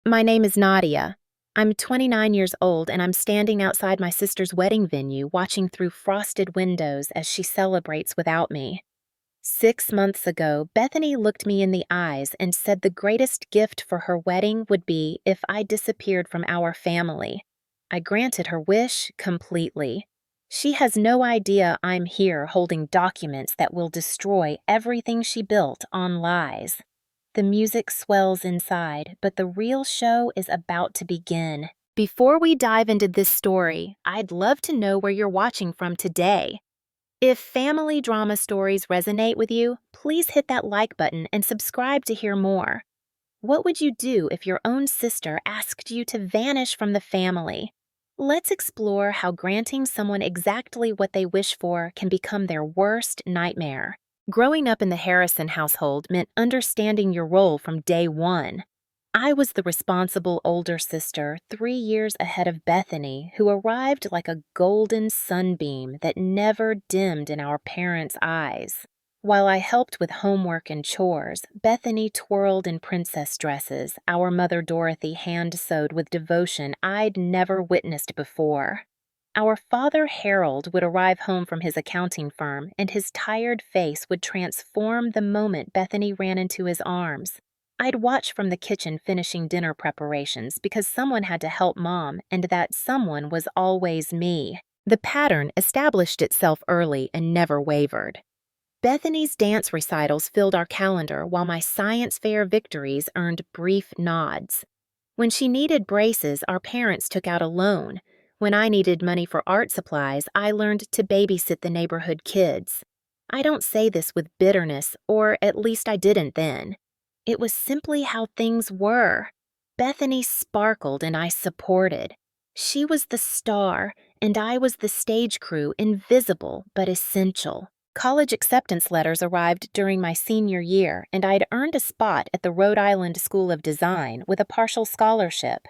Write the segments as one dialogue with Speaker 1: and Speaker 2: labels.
Speaker 1: My name is Nadia. I'm 29 years old and I'm standing outside my sister's wedding venue watching through frosted windows as she celebrates without me. 6 months ago, Bethany looked me in the eyes and said the greatest gift for her wedding would be if I disappeared from our family. I granted her wish completely. She has no idea I'm here holding documents that will destroy everything she built on lies. The music swells inside, but the real show is about to begin. Before we dive into this story, I'd love to know where you're watching from today. If family drama stories resonate with you, please hit that like button and subscribe to hear more. What would you do if your own sister asked you to vanish from the family? Let's explore how granting someone exactly what they wish for can become their worst nightmare. Growing up in the Harrison household meant understanding your role from day one. I was the responsible older sister, 3 years ahead of Bethany, who arrived like a golden sunbeam that never dimmed in our parents' eyes. While I helped with homework and chores, Bethany twirled in princess dresses our mother Dorothy hand-sewed with devotion I'd never witnessed before. Our father Harold would arrive home from his accounting firm, and his tired face would transform the moment Bethany ran into his arms. I'd watch from the kitchen finishing dinner preparations because someone had to help Mom, and that someone was always me. The pattern established itself early and never wavered. Bethany's dance recitals filled our calendar while my science fair victories earned brief nods. When she needed braces, our parents took out a loan. When I needed money for art supplies, I learned to babysit the neighborhood kids. I don't say this with bitterness, or at least I didn't then. It was simply how things were. Bethany sparkled and I supported. She was the star, and I was the stage crew, invisible but essential. College acceptance letters arrived during my senior year, and I'd earned a spot at the Rhode Island School of Design with a partial scholarship.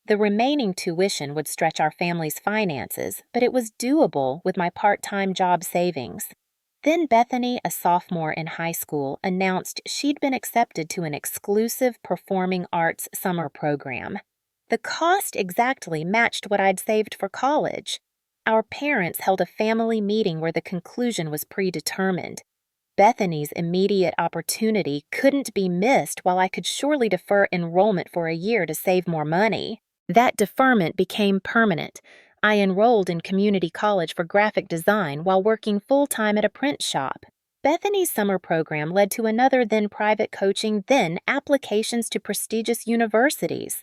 Speaker 1: The remaining tuition would stretch our family's finances, but it was doable with my part-time job savings. Then Bethany, a sophomore in high school, announced she'd been accepted to an exclusive performing arts summer program. The cost exactly matched what I'd saved for college. Our parents held a family meeting where the conclusion was predetermined. Bethany's immediate opportunity couldn't be missed while I could surely defer enrollment for a year to save more money. That deferment became permanent. I enrolled in community college for graphic design while working full-time at a print shop. Bethany's summer program led to another then private coaching, then applications to prestigious universities.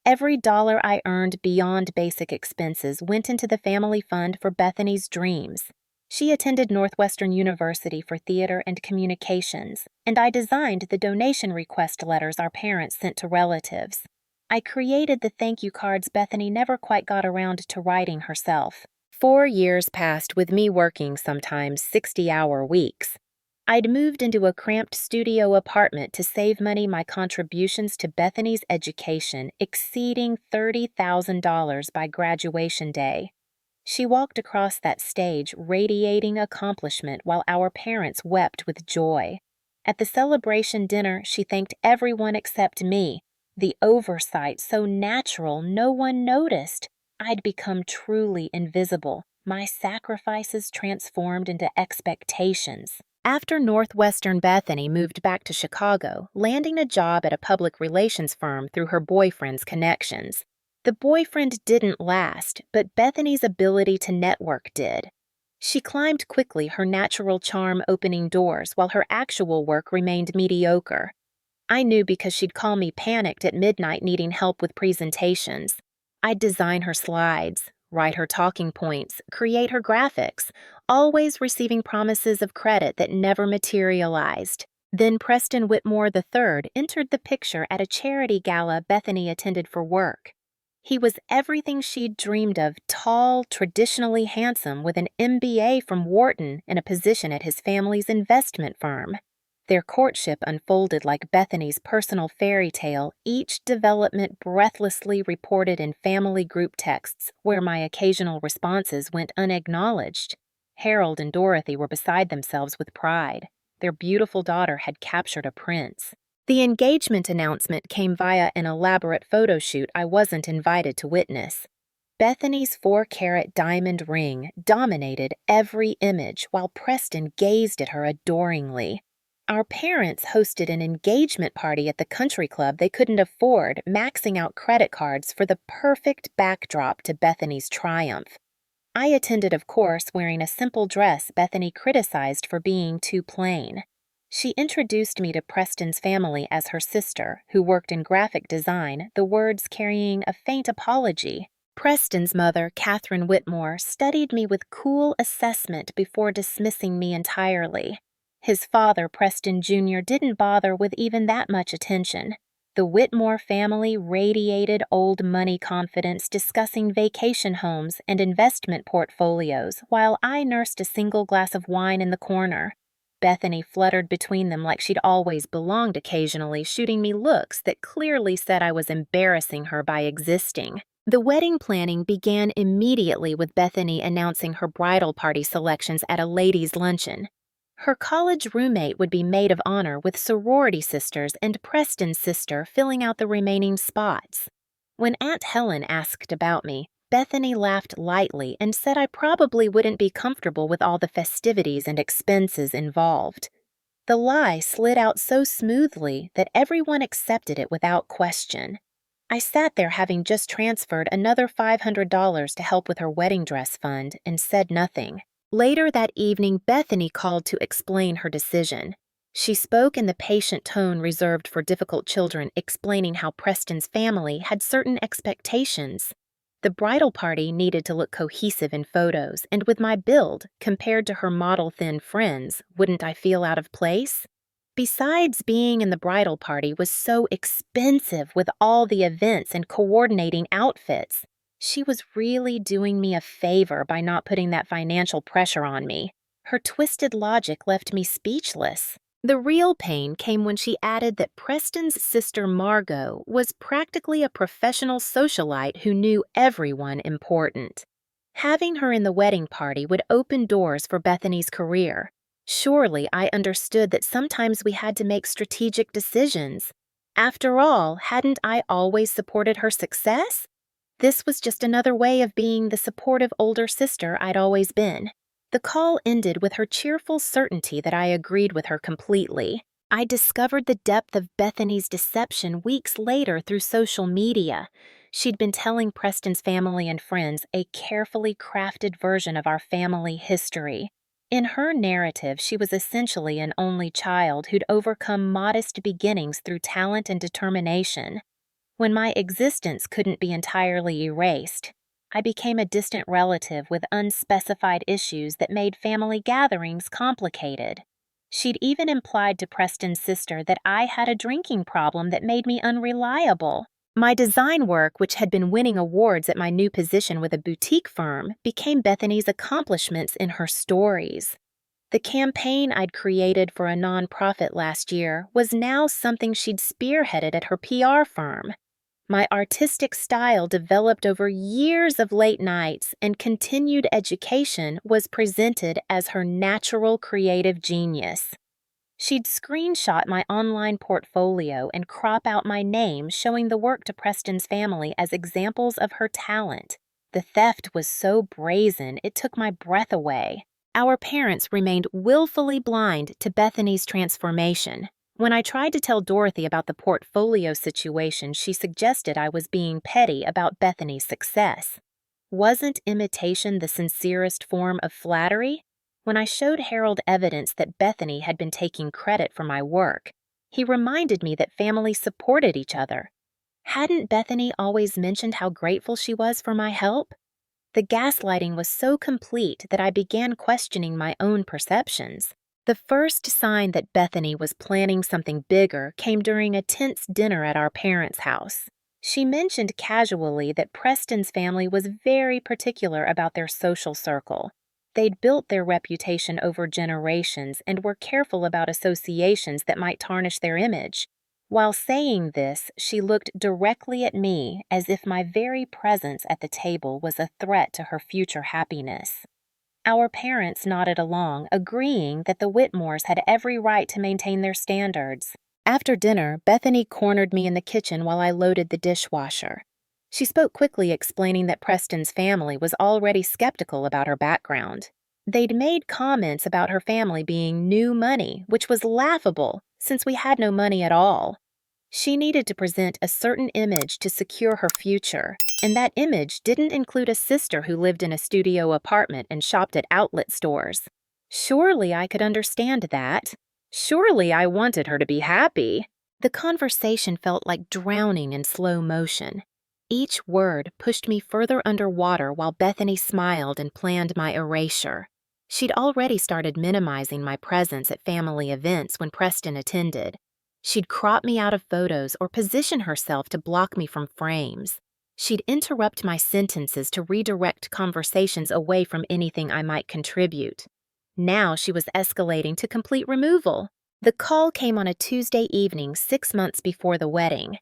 Speaker 1: Every dollar I earned beyond basic expenses went into the family fund for Bethany's dreams. She attended Northwestern University for theater and communications, and I designed the donation request letters our parents sent to relatives. I created the thank you cards Bethany never quite got around to writing herself. 4 years passed with me working sometimes 60-hour weeks. I'd moved into a cramped studio apartment to save money, my contributions to Bethany's education exceeding $30,000 by graduation day. She walked across that stage radiating accomplishment while our parents wept with joy. At the celebration dinner, she thanked everyone except me. The oversight so natural no one noticed. I'd become truly invisible, my sacrifices transformed into expectations. After Northwestern, Bethany moved back to Chicago, landing a job at a public relations firm through her boyfriend's connections. The boyfriend didn't last, but Bethany's ability to network did. She climbed quickly, her natural charm opening doors while her actual work remained mediocre. I knew because she'd call me panicked at midnight needing help with presentations. I'd design her slides, write her talking points, create her graphics, always receiving promises of credit that never materialized. Then Preston Whitmore III entered the picture at a charity gala Bethany attended for work. He was everything she'd dreamed of, tall, traditionally handsome, with an MBA from Wharton and a position at his family's investment firm. Their courtship unfolded like Bethany's personal fairy tale, each development breathlessly reported in family group texts where my occasional responses went unacknowledged. Harold and Dorothy were beside themselves with pride. Their beautiful daughter had captured a prince. The engagement announcement came via an elaborate photo shoot I wasn't invited to witness. Bethany's 4-carat diamond ring dominated every image while Preston gazed at her adoringly. Our parents hosted an engagement party at the country club they couldn't afford, maxing out credit cards for the perfect backdrop to Bethany's triumph. I attended, of course, wearing a simple dress Bethany criticized for being too plain. She introduced me to Preston's family as her sister, who worked in graphic design, the words carrying a faint apology. Preston's mother, Catherine Whitmore, studied me with cool assessment before dismissing me entirely. His father, Preston Jr., didn't bother with even that much attention. The Whitmore family radiated old money confidence, discussing vacation homes and investment portfolios, while I nursed a single glass of wine in the corner. Bethany fluttered between them like she'd always belonged occasionally, shooting me looks that clearly said I was embarrassing her by existing. The wedding planning began immediately with Bethany announcing her bridal party selections at a ladies' luncheon. Her college roommate would be maid of honor with sorority sisters and Preston's sister filling out the remaining spots. When Aunt Helen asked about me, Bethany laughed lightly and said I probably wouldn't be comfortable with all the festivities and expenses involved. The lie slid out so smoothly that everyone accepted it without question. I sat there having just transferred another $500 to help with her wedding dress fund and said nothing. Later that evening, Bethany called to explain her decision. She spoke in the patient tone reserved for difficult children, explaining how Preston's family had certain expectations. The bridal party needed to look cohesive in photos, and with my build, compared to her model-thin friends, wouldn't I feel out of place? Besides, being in the bridal party was so expensive with all the events and coordinating outfits. She was really doing me a favor by not putting that financial pressure on me. Her twisted logic left me speechless. The real pain came when she added that Preston's sister Margot was practically a professional socialite who knew everyone important. Having her in the wedding party would open doors for Bethany's career. Surely I understood that sometimes we had to make strategic decisions. After all, hadn't I always supported her success? This was just another way of being the supportive older sister I'd always been. The call ended with her cheerful certainty that I agreed with her completely. I discovered the depth of Bethany's deception weeks later through social media. She'd been telling Preston's family and friends a carefully crafted version of our family history. In her narrative, she was essentially an only child who'd overcome modest beginnings through talent and determination. When my existence couldn't be entirely erased, I became a distant relative with unspecified issues that made family gatherings complicated. She'd even implied to Preston's sister that I had a drinking problem that made me unreliable. My design work, which had been winning awards at my new position with a boutique firm, became Bethany's accomplishments in her stories. The campaign I'd created for a nonprofit last year was now something she'd spearheaded at her PR firm. My artistic style developed over years of late nights, and continued education was presented as her natural creative genius. She'd screenshot my online portfolio and crop out my name, showing the work to Preston's family as examples of her talent. The theft was so brazen, it took my breath away. Our parents remained willfully blind to Bethany's transformation. When I tried to tell Dorothy about the portfolio situation, she suggested I was being petty about Bethany's success. Wasn't imitation the sincerest form of flattery? When I showed Harold evidence that Bethany had been taking credit for my work, he reminded me that families supported each other. Hadn't Bethany always mentioned how grateful she was for my help? The gaslighting was so complete that I began questioning my own perceptions. The first sign that Bethany was planning something bigger came during a tense dinner at our parents' house. She mentioned casually that Preston's family was very particular about their social circle. They'd built their reputation over generations and were careful about associations that might tarnish their image. While saying this, she looked directly at me as if my very presence at the table was a threat to her future happiness. Our parents nodded along, agreeing that the Whitmores had every right to maintain their standards. After dinner, Bethany cornered me in the kitchen while I loaded the dishwasher. She spoke quickly, explaining that Preston's family was already skeptical about her background. They'd made comments about her family being new money, which was laughable since we had no money at all. She needed to present a certain image to secure her future, and that image didn't include a sister who lived in a studio apartment and shopped at outlet stores. Surely I could understand that. Surely I wanted her to be happy. The conversation felt like drowning in slow motion. Each word pushed me further underwater while Bethany smiled and planned my erasure. She'd already started minimizing my presence at family events when Preston attended. She'd crop me out of photos or position herself to block me from frames. She'd interrupt my sentences to redirect conversations away from anything I might contribute. Now she was escalating to complete removal. The call came on a Tuesday evening 6 months before the wedding.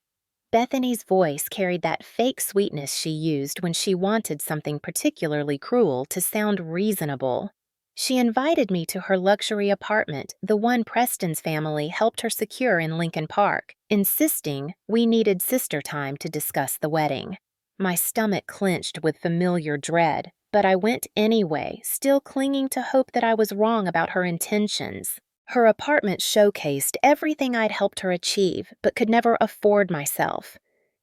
Speaker 1: Bethany's voice carried that fake sweetness she used when she wanted something particularly cruel to sound reasonable. She invited me to her luxury apartment, the one Preston's family helped her secure in Lincoln Park, insisting we needed sister time to discuss the wedding. My stomach clenched with familiar dread, but I went anyway, still clinging to hope that I was wrong about her intentions. Her apartment showcased everything I'd helped her achieve, but could never afford myself.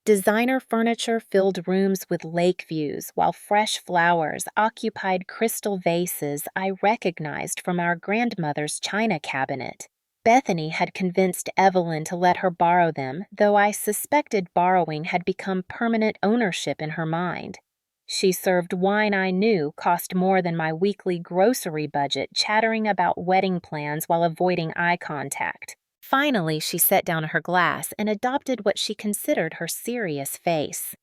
Speaker 1: Designer furniture filled rooms with lake views, while fresh flowers occupied crystal vases I recognized from our grandmother's china cabinet. Bethany had convinced Evelyn to let her borrow them, though I suspected borrowing had become permanent ownership in her mind. She served wine I knew cost more than my weekly grocery budget, chattering about wedding plans while avoiding eye contact. Finally, she set down her glass and adopted what she considered her serious face.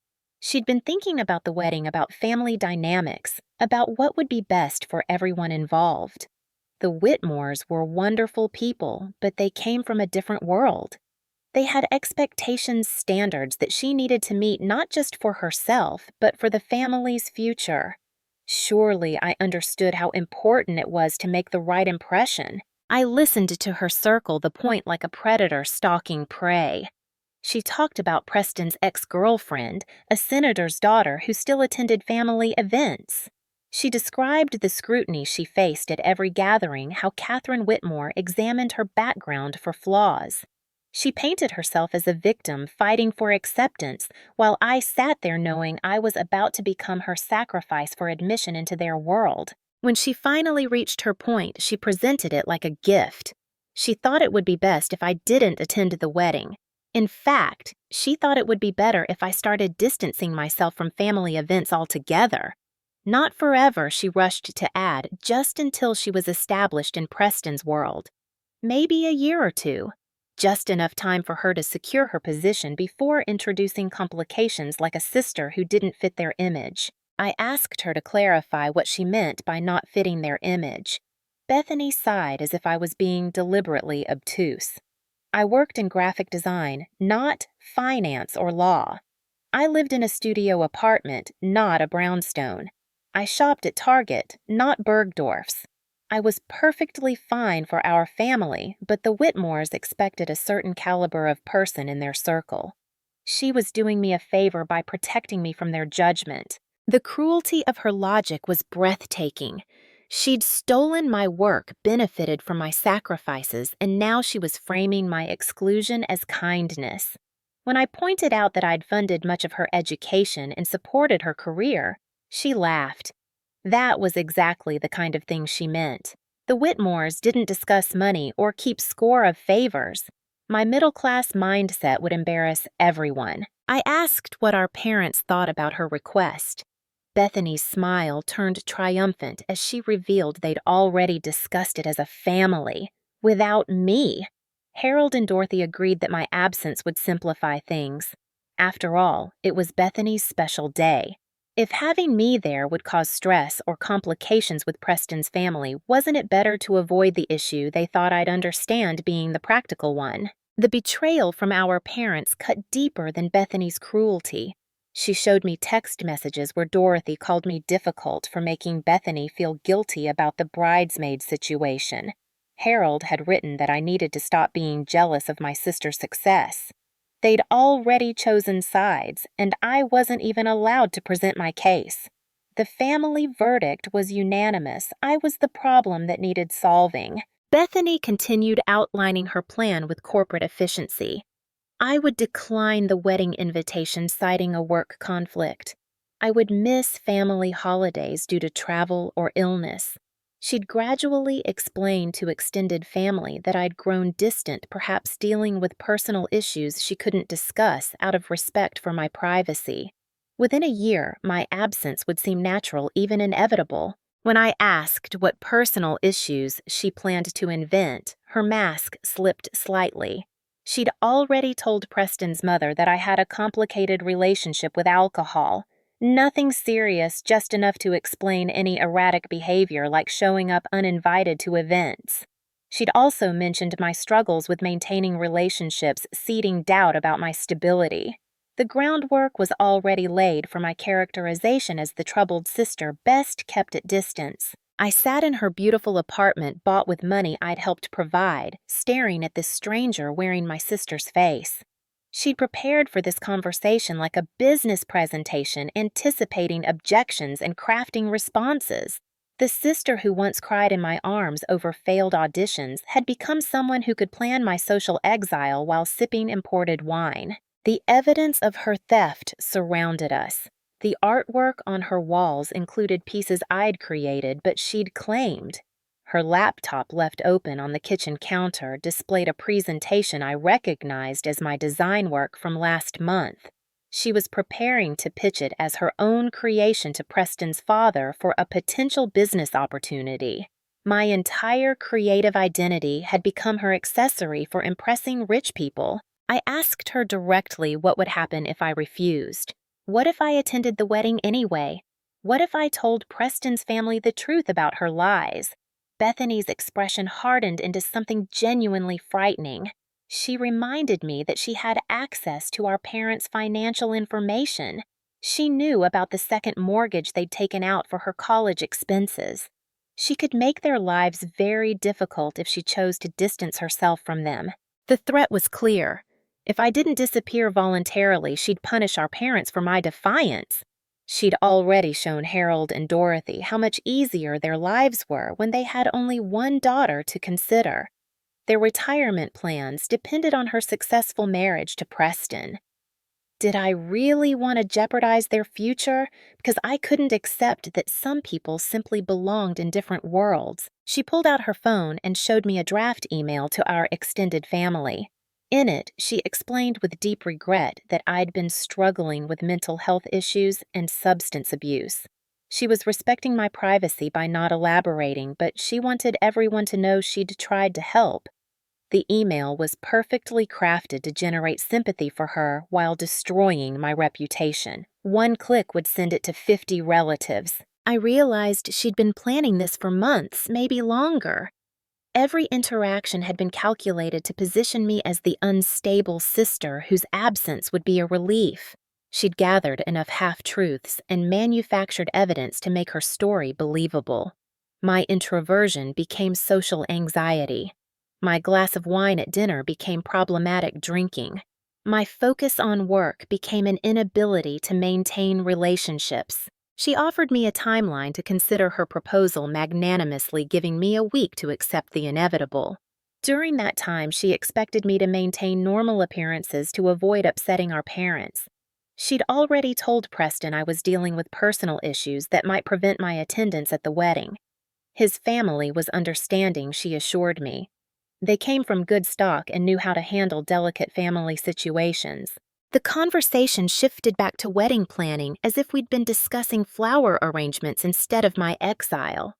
Speaker 1: She'd been thinking about the wedding, about family dynamics, about what would be best for everyone involved. The Whitmores were wonderful people, but they came from a different world. They had expectations, standards that she needed to meet not just for herself, but for the family's future. Surely I understood how important it was to make the right impression. I listened to her circle the point like a predator stalking prey. She talked about Preston's ex-girlfriend, a senator's daughter who still attended family events. She described the scrutiny she faced at every gathering, how Catherine Whitmore examined her background for flaws. She painted herself as a victim fighting for acceptance, while I sat there knowing I was about to become her sacrifice for admission into their world. When she finally reached her point, she presented it like a gift. She thought it would be best if I didn't attend the wedding. In fact, she thought it would be better if I started distancing myself from family events altogether. Not forever, she rushed to add, just until she was established in Preston's world. Maybe a year or two. Just enough time for her to secure her position before introducing complications like a sister who didn't fit their image. I asked her to clarify what she meant by not fitting their image. Bethany sighed as if I was being deliberately obtuse. I worked in graphic design, not finance or law. I lived in a studio apartment, not a brownstone. I shopped at Target, not Bergdorf's. I was perfectly fine for our family, but the Whitmores expected a certain caliber of person in their circle. She was doing me a favor by protecting me from their judgment. The cruelty of her logic was breathtaking. She'd stolen my work, benefited from my sacrifices, and now she was framing my exclusion as kindness. When I pointed out that I'd funded much of her education and supported her career, she laughed. That was exactly the kind of thing she meant. The Whitmores didn't discuss money or keep score of favors. My middle-class mindset would embarrass everyone. I asked what our parents thought about her request. Bethany's smile turned triumphant as she revealed they'd already discussed it as a family, without me. Harold and Dorothy agreed that my absence would simplify things. After all, it was Bethany's special day. If having me there would cause stress or complications with Preston's family, wasn't it better to avoid the issue they thought I'd understand being the practical one? The betrayal from our parents cut deeper than Bethany's cruelty. She showed me text messages where Dorothy called me difficult for making Bethany feel guilty about the bridesmaid situation. Harold had written that I needed to stop being jealous of my sister's success. They'd already chosen sides, and I wasn't even allowed to present my case. The family verdict was unanimous. I was the problem that needed solving. Bethany continued outlining her plan with corporate efficiency. I would decline the wedding invitation citing a work conflict. I would miss family holidays due to travel or illness. She'd gradually explain to extended family that I'd grown distant, perhaps dealing with personal issues she couldn't discuss out of respect for my privacy. Within a year, my absence would seem natural, even inevitable. When I asked what personal issues she planned to invent, her mask slipped slightly. She'd already told Preston's mother that I had a complicated relationship with alcohol. Nothing serious, just enough to explain any erratic behavior like showing up uninvited to events. She'd also mentioned my struggles with maintaining relationships, seeding doubt about my stability. The groundwork was already laid for my characterization as the troubled sister best kept at distance. I sat in her beautiful apartment bought with money I'd helped provide, staring at this stranger wearing my sister's face. She'd prepared for this conversation like a business presentation, anticipating objections and crafting responses. The sister who once cried in my arms over failed auditions had become someone who could plan my social exile while sipping imported wine. The evidence of her theft surrounded us. The artwork on her walls included pieces I'd created but she'd claimed. Her laptop left open on the kitchen counter displayed a presentation I recognized as my design work from last month. She was preparing to pitch it as her own creation to Preston's father for a potential business opportunity. My entire creative identity had become her accessory for impressing rich people. I asked her directly what would happen if I refused. What if I attended the wedding anyway? What if I told Preston's family the truth about her lies? Bethany's expression hardened into something genuinely frightening. She reminded me that she had access to our parents' financial information. She knew about the second mortgage they'd taken out for her college expenses. She could make their lives very difficult if she chose to distance herself from them. The threat was clear. If I didn't disappear voluntarily, she'd punish our parents for my defiance. She'd already shown Harold and Dorothy how much easier their lives were when they had only one daughter to consider. Their retirement plans depended on her successful marriage to Preston. Did I really want to jeopardize their future? Because I couldn't accept that some people simply belonged in different worlds. She pulled out her phone and showed me a draft email to our extended family. In it, she explained with deep regret that I'd been struggling with mental health issues and substance abuse. She was respecting my privacy by not elaborating, but she wanted everyone to know she'd tried to help. The email was perfectly crafted to generate sympathy for her while destroying my reputation. One click would send it to 50 relatives. I realized she'd been planning this for months, maybe longer. Every interaction had been calculated to position me as the unstable sister whose absence would be a relief. She'd gathered enough half-truths and manufactured evidence to make her story believable. My introversion became social anxiety. My glass of wine at dinner became problematic drinking. My focus on work became an inability to maintain relationships. She offered me a timeline to consider her proposal, magnanimously giving me a week to accept the inevitable. During that time, she expected me to maintain normal appearances to avoid upsetting our parents. She'd already told Preston I was dealing with personal issues that might prevent my attendance at the wedding. His family was understanding, she assured me. They came from good stock and knew how to handle delicate family situations. The conversation shifted back to wedding planning as if we'd been discussing flower arrangements instead of my exile.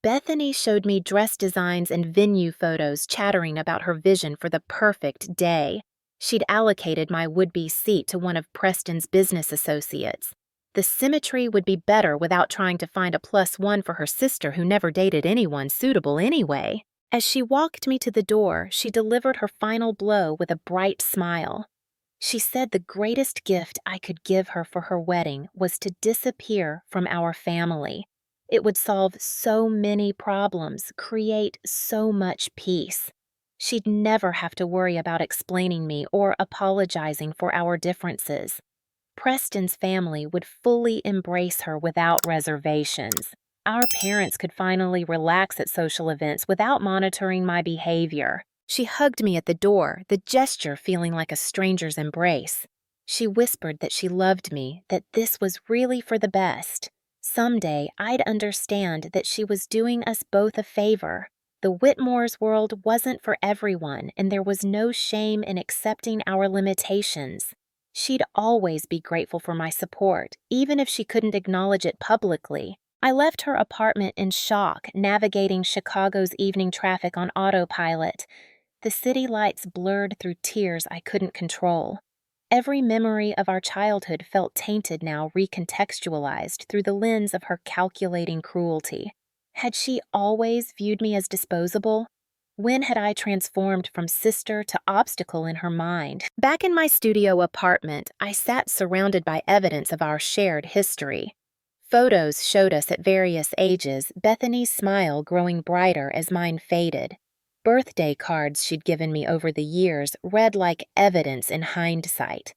Speaker 1: Bethany showed me dress designs and venue photos, chattering about her vision for the perfect day. She'd allocated my would-be seat to one of Preston's business associates. The symmetry would be better without trying to find a +1 for her sister who never dated anyone suitable anyway. As she walked me to the door, she delivered her final blow with a bright smile. She said the greatest gift I could give her for her wedding was to disappear from our family. It would solve so many problems, create so much peace. She'd never have to worry about explaining me or apologizing for our differences. Preston's family would fully embrace her without reservations. Our parents could finally relax at social events without monitoring my behavior. She hugged me at the door, the gesture feeling like a stranger's embrace. She whispered that she loved me, that this was really for the best. Someday, I'd understand that she was doing us both a favor. The Whitmore's world wasn't for everyone, and there was no shame in accepting our limitations. She'd always be grateful for my support, even if she couldn't acknowledge it publicly. I left her apartment in shock, navigating Chicago's evening traffic on autopilot. The city lights blurred through tears I couldn't control. Every memory of our childhood felt tainted now, recontextualized through the lens of her calculating cruelty. Had she always viewed me as disposable? When had I transformed from sister to obstacle in her mind? Back in my studio apartment, I sat surrounded by evidence of our shared history. Photos showed us at various ages, Bethany's smile growing brighter as mine faded. Birthday cards she'd given me over the years read like evidence in hindsight.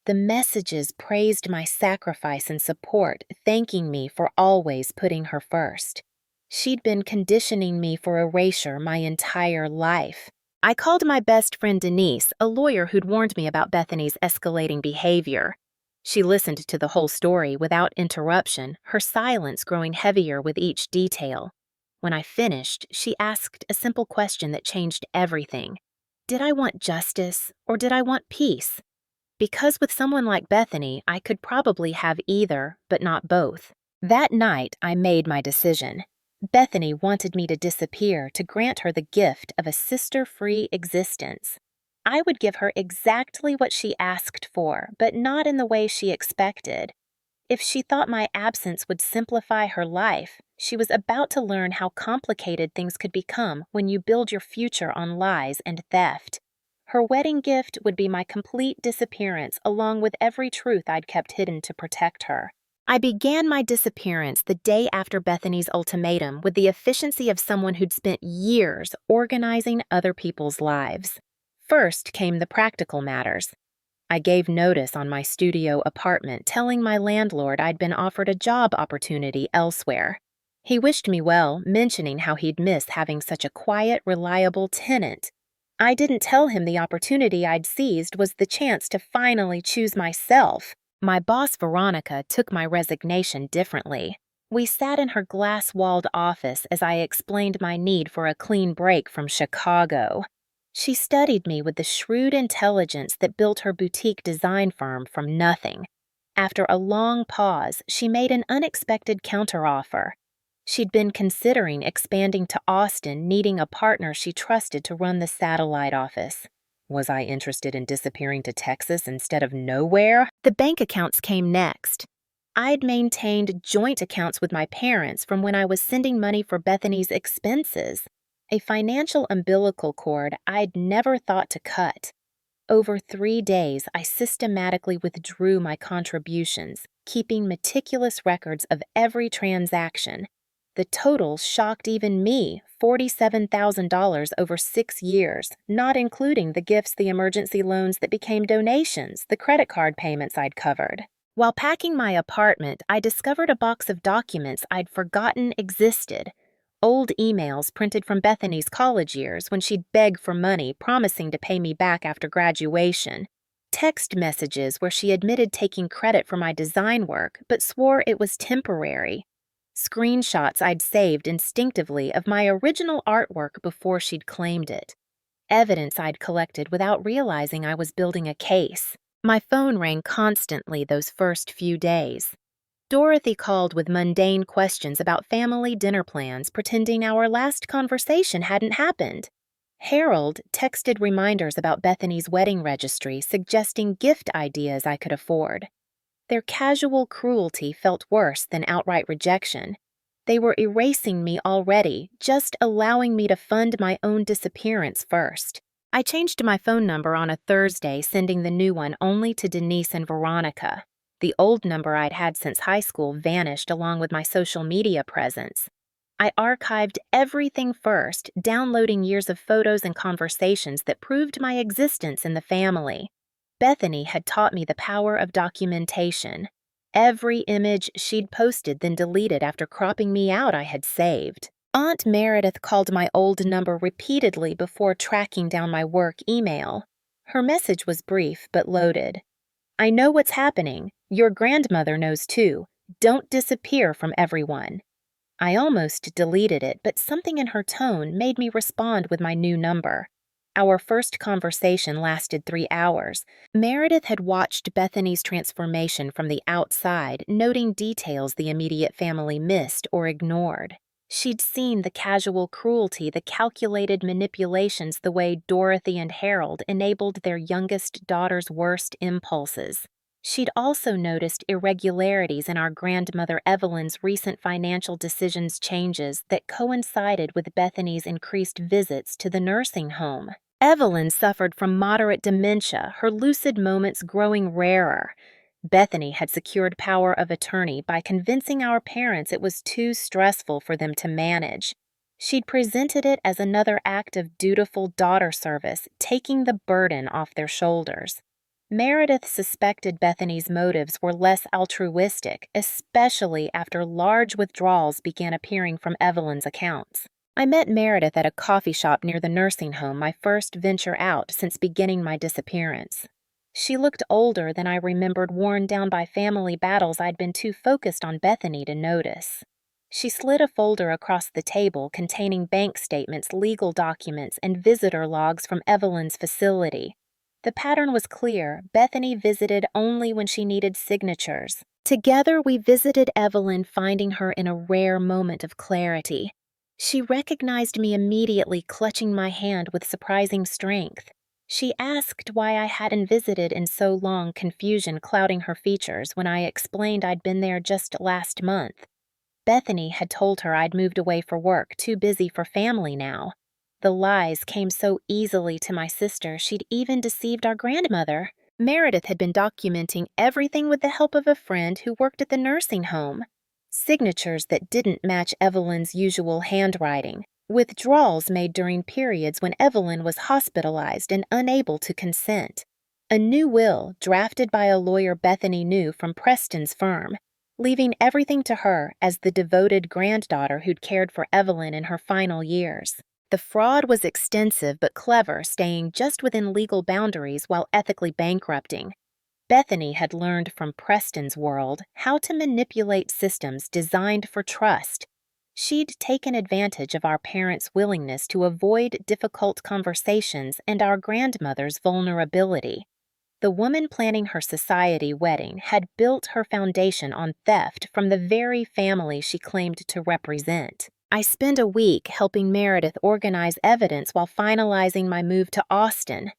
Speaker 1: The messages praised my sacrifice and support, thanking me for always putting her first. She'd been conditioning me for erasure my entire life. I called my best friend Denise, a lawyer who'd warned me about Bethany's escalating behavior. She listened to the whole story without interruption, her silence growing heavier with each detail. When I finished, she asked a simple question that changed everything. Did I want justice, or did I want peace? Because with someone like Bethany, I could probably have either, but not both. That night, I made my decision. Bethany wanted me to disappear to grant her the gift of a sister-free existence. I would give her exactly what she asked for, but not in the way she expected. If she thought my absence would simplify her life, she was about to learn how complicated things could become when you build your future on lies and theft. Her wedding gift would be my complete disappearance along with every truth I'd kept hidden to protect her. I began my disappearance the day after Bethany's ultimatum with the efficiency of someone who'd spent years organizing other people's lives. First came the practical matters. I gave notice on my studio apartment, telling my landlord I'd been offered a job opportunity elsewhere. He wished me well, mentioning how he'd miss having such a quiet, reliable tenant. I didn't tell him the opportunity I'd seized was the chance to finally choose myself. My boss, Veronica, took my resignation differently. We sat in her glass-walled office as I explained my need for a clean break from Chicago. She studied me with the shrewd intelligence that built her boutique design firm from nothing. After a long pause, she made an unexpected counteroffer. She'd been considering expanding to Austin, needing a partner she trusted to run the satellite office. Was I interested in disappearing to Texas instead of nowhere? The bank accounts came next. I'd maintained joint accounts with my parents from when I was sending money for Bethany's expenses, a financial umbilical cord I'd never thought to cut. Over 3 days, I systematically withdrew my contributions, keeping meticulous records of every transaction. The total shocked even me, $47,000 over 6 years, not including the gifts, the emergency loans that became donations, the credit card payments I'd covered. While packing my apartment, I discovered a box of documents I'd forgotten existed. Old emails printed from Bethany's college years when she'd beg for money, promising to pay me back after graduation. Text messages where she admitted taking credit for my design work, but swore it was temporary. Screenshots I'd saved instinctively of my original artwork before she'd claimed it. Evidence I'd collected without realizing I was building a case. My phone rang constantly those first few days. Dorothy called with mundane questions about family dinner plans, pretending our last conversation hadn't happened. Harold texted reminders about Bethany's wedding registry, suggesting gift ideas I could afford. Their casual cruelty felt worse than outright rejection. They were erasing me already, just allowing me to fund my own disappearance first. I changed my phone number on a Thursday, sending the new one only to Denise and Veronica. The old number I'd had since high school vanished along with my social media presence. I archived everything first, downloading years of photos and conversations that proved my existence in the family. Bethany had taught me the power of documentation. Every image she'd posted then deleted after cropping me out I had saved. Aunt Meredith called my old number repeatedly before tracking down my work email. Her message was brief but loaded. "I know what's happening. Your grandmother knows too. Don't disappear from everyone." I almost deleted it, but something in her tone made me respond with my new number. Our first conversation lasted 3 hours. Meredith had watched Bethany's transformation from the outside, noting details the immediate family missed or ignored. She'd seen the casual cruelty, the calculated manipulations, the way Dorothy and Harold enabled their youngest daughter's worst impulses. She'd also noticed irregularities in our grandmother Evelyn's recent financial decisions changes that coincided with Bethany's increased visits to the nursing home. Evelyn suffered from moderate dementia, her lucid moments growing rarer. Bethany had secured power of attorney by convincing our parents it was too stressful for them to manage. She'd presented it as another act of dutiful daughter service, taking the burden off their shoulders. Meredith suspected Bethany's motives were less altruistic, especially after large withdrawals began appearing from Evelyn's accounts. I met Meredith at a coffee shop near the nursing home, my first venture out since beginning my disappearance. She looked older than I remembered, worn down by family battles I'd been too focused on Bethany to notice. She slid a folder across the table containing bank statements, legal documents, and visitor logs from Evelyn's facility. The pattern was clear. Bethany visited only when she needed signatures. Together, we visited Evelyn, finding her in a rare moment of clarity. She recognized me immediately, clutching my hand with surprising strength. She asked why I hadn't visited in so long, confusion clouding her features when I explained I'd been there just last month. Bethany had told her I'd moved away for work, too busy for family now. The lies came so easily to my sister, she'd even deceived our grandmother. Meredith had been documenting everything with the help of a friend who worked at the nursing home. Signatures that didn't match Evelyn's usual handwriting. Withdrawals made during periods when Evelyn was hospitalized and unable to consent. A new will, drafted by a lawyer Bethany knew from Preston's firm, leaving everything to her as the devoted granddaughter who'd cared for Evelyn in her final years. The fraud was extensive but clever, staying just within legal boundaries while ethically bankrupting. Bethany had learned from Preston's world how to manipulate systems designed for trust. She'd taken advantage of our parents' willingness to avoid difficult conversations and our grandmother's vulnerability. The woman planning her society wedding had built her foundation on theft from the very family she claimed to represent. I spent a week helping Meredith organize evidence while finalizing my move to Austin.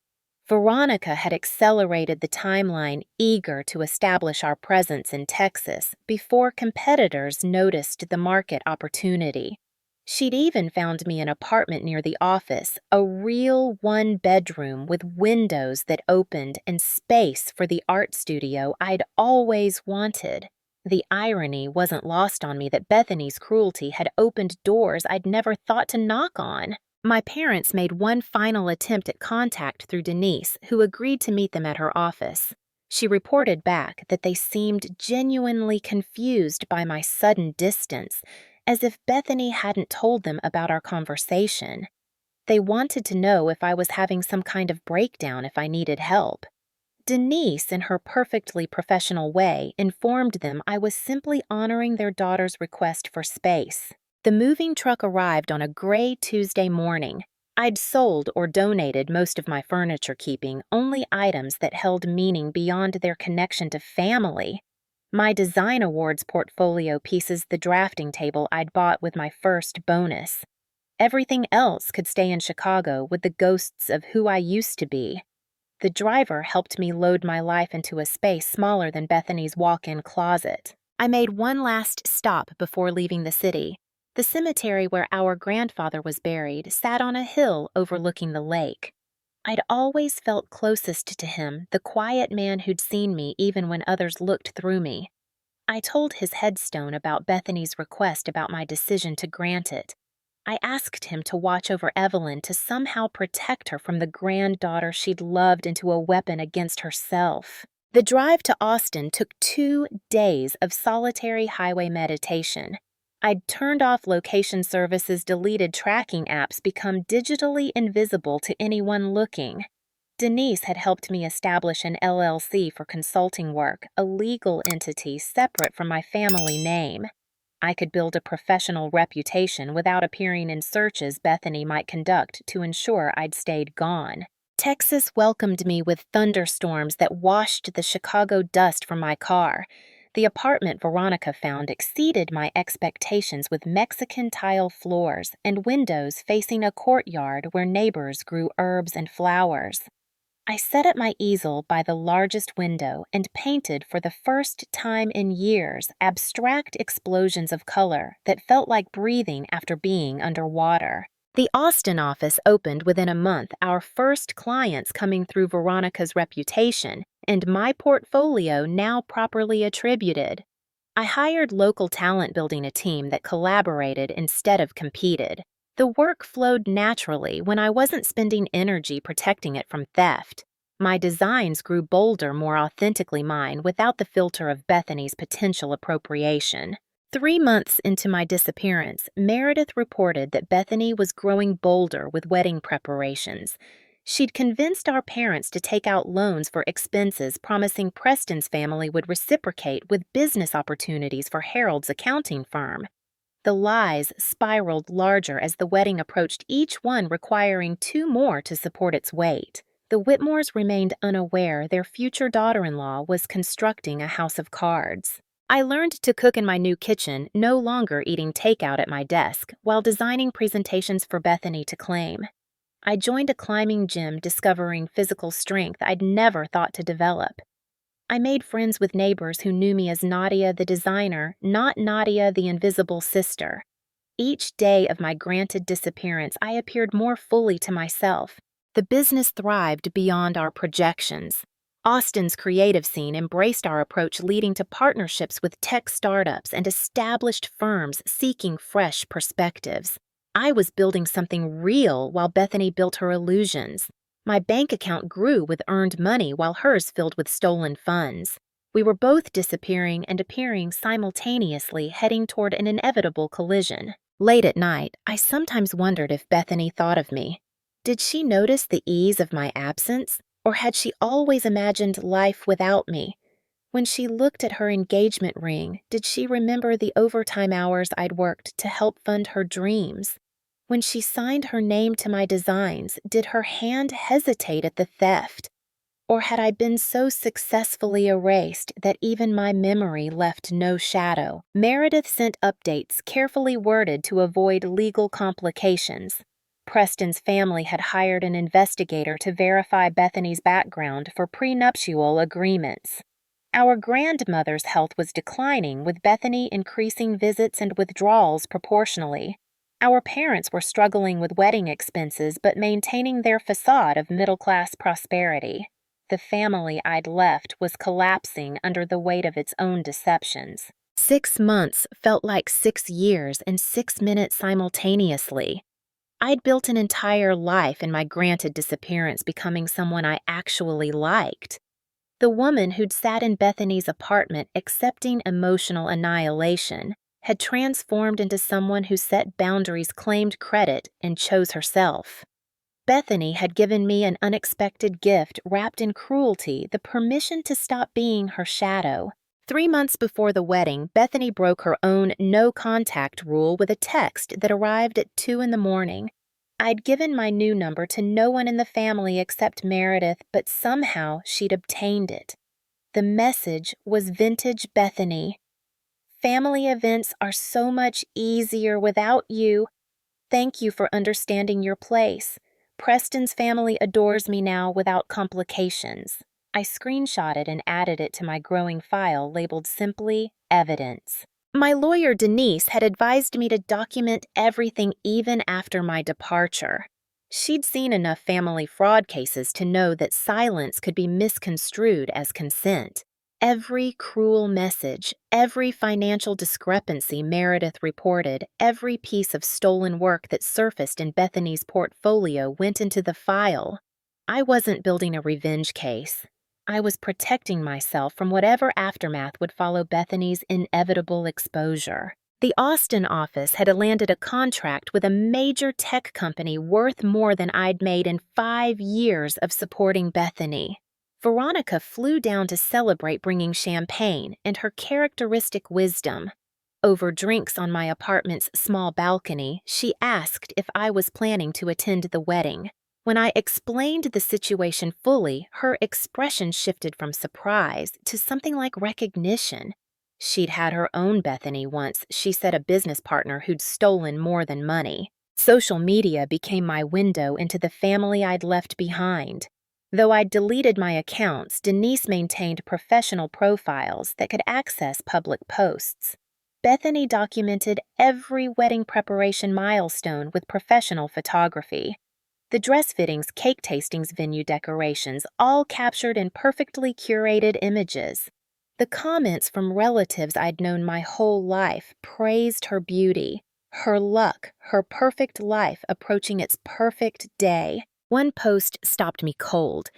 Speaker 1: Veronica had accelerated the timeline, eager to establish our presence in Texas before competitors noticed the market opportunity. She'd even found me an apartment near the office, a real one-bedroom with windows that opened and space for the art studio I'd always wanted. The irony wasn't lost on me that Bethany's cruelty had opened doors I'd never thought to knock on. My parents made one final attempt at contact through Denise, who agreed to meet them at her office. She reported back that they seemed genuinely confused by my sudden distance, as if Bethany hadn't told them about our conversation. They wanted to know if I was having some kind of breakdown, if I needed help. Denise, in her perfectly professional way, informed them I was simply honoring their daughter's request for space. The moving truck arrived on a gray Tuesday morning. I'd sold or donated most of my furniture, keeping only items that held meaning beyond their connection to family. My design awards portfolio pieces the drafting table I'd bought with my first bonus. Everything else could stay in Chicago with the ghosts of who I used to be. The driver helped me load my life into a space smaller than Bethany's walk-in closet. I made one last stop before leaving the city. The cemetery where our grandfather was buried sat on a hill overlooking the lake. I'd always felt closest to him, the quiet man who'd seen me even when others looked through me. I told his headstone about Bethany's request about my decision to grant it. I asked him to watch over Evelyn to somehow protect her from the granddaughter she'd loved into a weapon against herself. The drive to Austin took 2 days of solitary highway meditation. I'd turned off location services, deleted tracking apps, become digitally invisible to anyone looking. Denise had helped me establish an LLC for consulting work, a legal entity separate from my family name. I could build a professional reputation without appearing in searches Bethany might conduct to ensure I'd stayed gone. Texas welcomed me with thunderstorms that washed the Chicago dust from my car. The apartment Veronica found exceeded my expectations with Mexican tile floors and windows facing a courtyard where neighbors grew herbs and flowers. I sat at my easel by the largest window and painted for the first time in years abstract explosions of color that felt like breathing after being underwater. The Austin office opened within a month, our first clients coming through Veronica's reputation, and my portfolio now properly attributed. I hired local talent building a team that collaborated instead of competed. The work flowed naturally when I wasn't spending energy protecting it from theft. My designs grew bolder, more authentically mine, without the filter of Bethany's potential appropriation. 3 months into my disappearance, Meredith reported that Bethany was growing bolder with wedding preparations. She'd convinced our parents to take out loans for expenses, promising Preston's family would reciprocate with business opportunities for Harold's accounting firm. The lies spiraled larger as the wedding approached, each one requiring 2 more to support its weight. The Whitmores remained unaware their future daughter-in-law was constructing a house of cards. I learned to cook in my new kitchen, no longer eating takeout at my desk, while designing presentations for Bethany to claim. I joined a climbing gym, discovering physical strength I'd never thought to develop. I made friends with neighbors who knew me as Nadia the designer, not Nadia the invisible sister. Each day of my granted disappearance, I appeared more fully to myself. The business thrived beyond our projections. Austin's creative scene embraced our approach, leading to partnerships with tech startups and established firms seeking fresh perspectives. I was building something real while Bethany built her illusions. My bank account grew with earned money while hers filled with stolen funds. We were both disappearing and appearing simultaneously, heading toward an inevitable collision. Late at night, I sometimes wondered if Bethany thought of me. Did she notice the ease of my absence? Or had she always imagined life without me? When she looked at her engagement ring, did she remember the overtime hours I'd worked to help fund her dreams? When she signed her name to my designs, did her hand hesitate at the theft? Or had I been so successfully erased that even my memory left no shadow? Meredith sent updates carefully worded to avoid legal complications. Preston's family had hired an investigator to verify Bethany's background for prenuptial agreements. Our grandmother's health was declining, with Bethany increasing visits and withdrawals proportionally. Our parents were struggling with wedding expenses but maintaining their facade of middle-class prosperity. The family I'd left was collapsing under the weight of its own deceptions. 6 months felt like 6 years and 6 minutes simultaneously. I'd built an entire life in my granted disappearance, becoming someone I actually liked. The woman who'd sat in Bethany's apartment accepting emotional annihilation had transformed into someone who set boundaries, claimed credit, and chose herself. Bethany had given me an unexpected gift wrapped in cruelty, the permission to stop being her shadow. 3 months before the wedding, Bethany broke her own no-contact rule with a text that arrived at 2 a.m. I'd given my new number to no one in the family except Meredith, but somehow she'd obtained it. The message was vintage Bethany. Family events are so much easier without you. Thank you for understanding your place. Preston's family adores me now without complications. I screenshotted and added it to my growing file labeled simply Evidence. My lawyer Denise had advised me to document everything even after my departure. She'd seen enough family fraud cases to know that silence could be misconstrued as consent. Every cruel message, every financial discrepancy Meredith reported, every piece of stolen work that surfaced in Bethany's portfolio went into the file. I wasn't building a revenge case. I was protecting myself from whatever aftermath would follow Bethany's inevitable exposure. The Austin office had landed a contract with a major tech company worth more than I'd made in 5 years of supporting Bethany. Veronica flew down to celebrate bringing champagne and her characteristic wisdom. Over drinks on my apartment's small balcony, she asked if I was planning to attend the wedding. When I explained the situation fully, her expression shifted from surprise to something like recognition. She'd had her own Bethany once, she said, a business partner who'd stolen more than money. Social media became my window into the family I'd left behind. Though I'd deleted my accounts, Denise maintained professional profiles that could access public posts. Bethany documented every wedding preparation milestone with professional photography. The dress fittings, cake tastings, venue decorations, all captured in perfectly curated images. The comments from relatives I'd known my whole life praised her beauty, her luck, her perfect life approaching its perfect day. One post stopped me cold.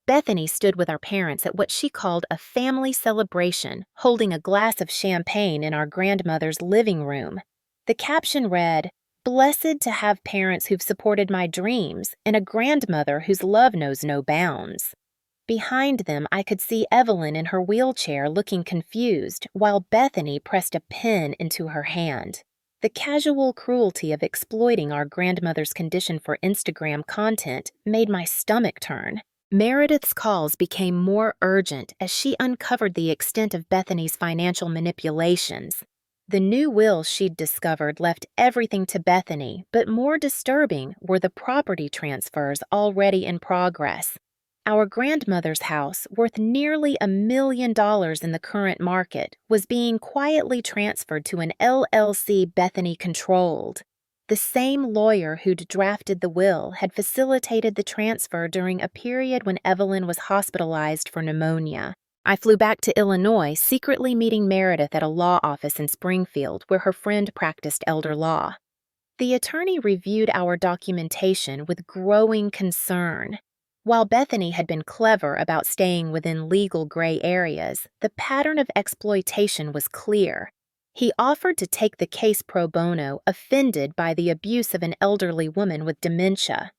Speaker 1: Bethany stood with our parents at what she called a family celebration, holding a glass of champagne in our grandmother's living room. The caption read, "Blessed to have parents who've supported my dreams and a grandmother whose love knows no bounds." Behind them, I could see Evelyn in her wheelchair looking confused, while Bethany pressed a pen into her hand. The casual cruelty of exploiting our grandmother's condition for Instagram content made my stomach turn. Meredith's calls became more urgent as she uncovered the extent of Bethany's financial manipulations. The new will she'd discovered left everything to Bethany, but more disturbing were the property transfers already in progress. Our grandmother's house, worth nearly $1 million in the current market, was being quietly transferred to an LLC Bethany controlled. The same lawyer who'd drafted the will had facilitated the transfer during a period when Evelyn was hospitalized for pneumonia. I flew back to Illinois, secretly meeting Meredith at a law office in Springfield, where her friend practiced elder law. The attorney reviewed our documentation with growing concern. While Bethany had been clever about staying within legal gray areas, the pattern of exploitation was clear. He offered to take the case pro bono, offended by the abuse of an elderly woman with dementia.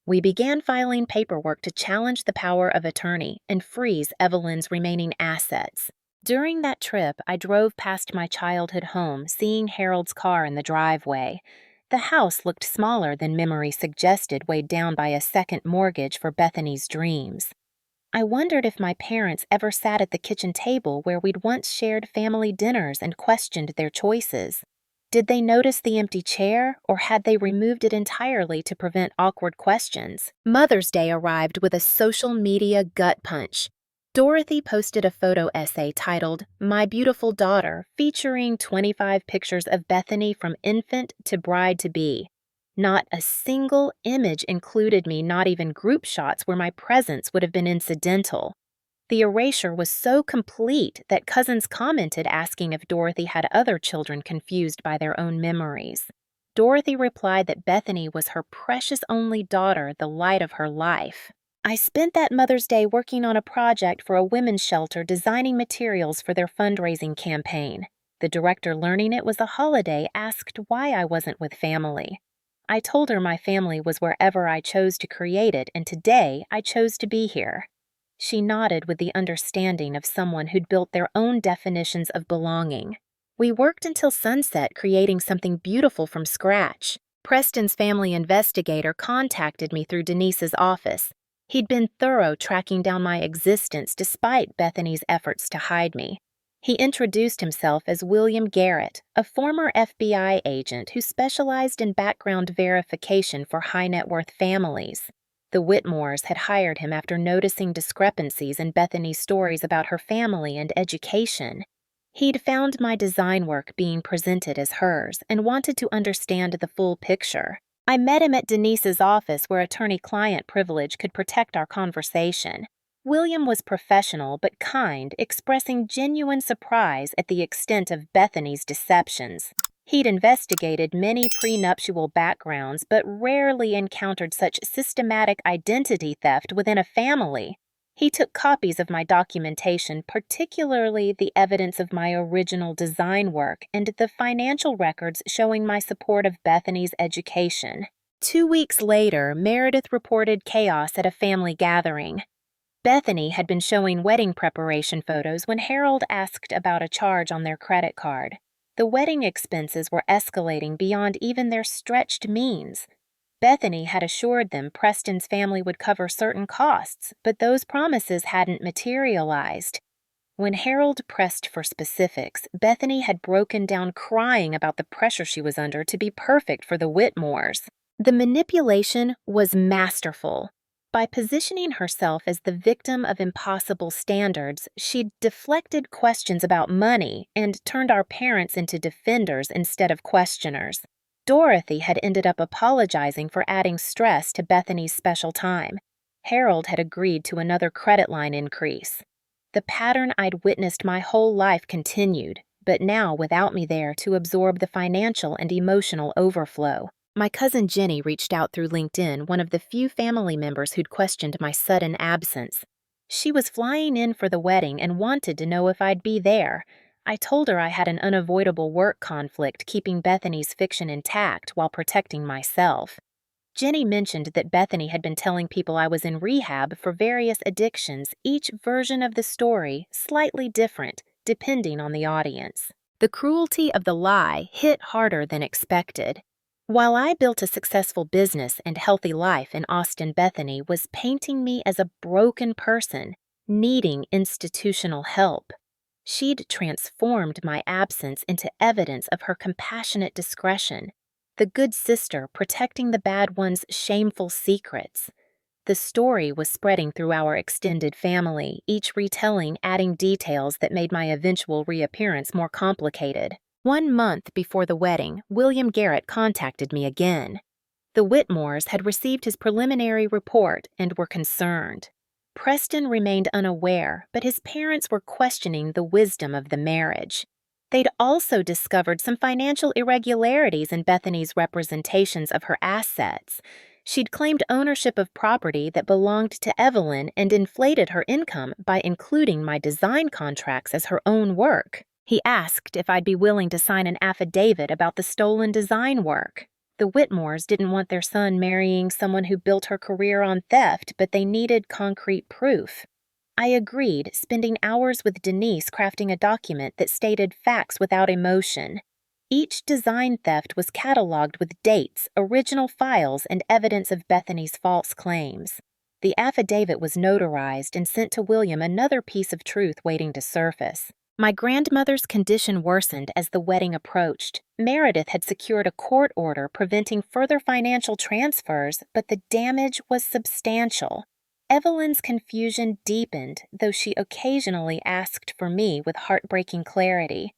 Speaker 1: We began filing paperwork to challenge the power of attorney and freeze Evelyn's remaining assets. During that trip, I drove past my childhood home, seeing Harold's car in the driveway. The house looked smaller than memory suggested, weighed down by a second mortgage for Bethany's dreams. I wondered if my parents ever sat at the kitchen table where we'd once shared family dinners and questioned their choices. Did they notice the empty chair, or had they removed it entirely to prevent awkward questions? Mother's Day arrived with a social media gut punch. Dorothy posted a photo essay titled, "My Beautiful Daughter," featuring 25 pictures of Bethany from infant to bride-to-be. Not a single image included me, not even group shots where my presence would have been incidental. The erasure was so complete that cousins commented asking if Dorothy had other children confused by their own memories. Dorothy replied that Bethany was her precious only daughter, the light of her life. I spent that Mother's Day working on a project for a women's shelter, designing materials for their fundraising campaign. The director, learning it was a holiday, asked why I wasn't with family. I told her my family was wherever I chose to create it, and today I chose to be here. She nodded with the understanding of someone who'd built their own definitions of belonging. We worked until sunset, creating something beautiful from scratch. Preston's family investigator contacted me through Denise's office. He'd been thorough tracking down my existence despite Bethany's efforts to hide me. He introduced himself as William Garrett, a former FBI agent who specialized in background verification for high-net-worth families. The Whitmores had hired him after noticing discrepancies in Bethany's stories about her family and education. He'd found my design work being presented as hers and wanted to understand the full picture. I met him at Denise's office where attorney-client privilege could protect our conversation. William was professional but kind, expressing genuine surprise at the extent of Bethany's deceptions. He'd investigated many prenuptial backgrounds but rarely encountered such systematic identity theft within a family. He took copies of my documentation, particularly the evidence of my original design work and the financial records showing my support of Bethany's education. 2 weeks later, Meredith reported chaos at a family gathering. Bethany had been showing wedding preparation photos when Harold asked about a charge on their credit card. The wedding expenses were escalating beyond even their stretched means. Bethany had assured them Preston's family would cover certain costs, but those promises hadn't materialized. When Harold pressed for specifics, Bethany had broken down crying about the pressure she was under to be perfect for the Whitmores. The manipulation was masterful. By positioning herself as the victim of impossible standards, she'd deflected questions about money and turned our parents into defenders instead of questioners. Dorothy had ended up apologizing for adding stress to Bethany's special time. Harold had agreed to another credit line increase. The pattern I'd witnessed my whole life continued, but now without me there to absorb the financial and emotional overflow. My cousin Jenny reached out through LinkedIn, one of the few family members who'd questioned my sudden absence. She was flying in for the wedding and wanted to know if I'd be there. I told her I had an unavoidable work conflict keeping Bethany's fiction intact while protecting myself. Jenny mentioned that Bethany had been telling people I was in rehab for various addictions, each version of the story slightly different, depending on the audience. The cruelty of the lie hit harder than expected. While I built a successful business and healthy life in Austin, Bethany was painting me as a broken person, needing institutional help. She'd transformed my absence into evidence of her compassionate discretion, the good sister protecting the bad one's shameful secrets. The story was spreading through our extended family, each retelling adding details that made my eventual reappearance more complicated. 1 month before the wedding, William Garrett contacted me again. The Whitmores had received his preliminary report and were concerned. Preston remained unaware, but his parents were questioning the wisdom of the marriage. They'd also discovered some financial irregularities in Bethany's representations of her assets. She'd claimed ownership of property that belonged to Evelyn and inflated her income by including my design contracts as her own work. He asked if I'd be willing to sign an affidavit about the stolen design work. The Whitmores didn't want their son marrying someone who built her career on theft, but they needed concrete proof. I agreed, spending hours with Denise crafting a document that stated facts without emotion. Each design theft was cataloged with dates, original files, and evidence of Bethany's false claims. The affidavit was notarized and sent to William, another piece of truth waiting to surface. My grandmother's condition worsened as the wedding approached. Meredith had secured a court order preventing further financial transfers, but the damage was substantial. Evelyn's confusion deepened, though she occasionally asked for me with heartbreaking clarity.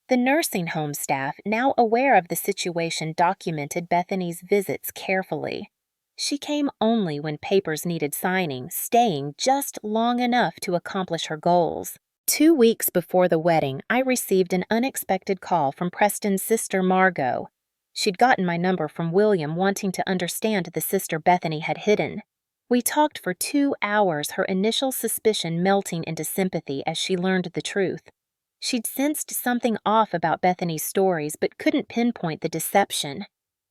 Speaker 1: The nursing home staff, now aware of the situation, documented Bethany's visits carefully. She came only when papers needed signing, staying just long enough to accomplish her goals. 2 weeks before the wedding, I received an unexpected call from Preston's sister Margot. She'd gotten my number from William, wanting to understand the sister Bethany had hidden. We talked for 2 hours, her initial suspicion melting into sympathy as she learned the truth. She'd sensed something off about Bethany's stories but couldn't pinpoint the deception.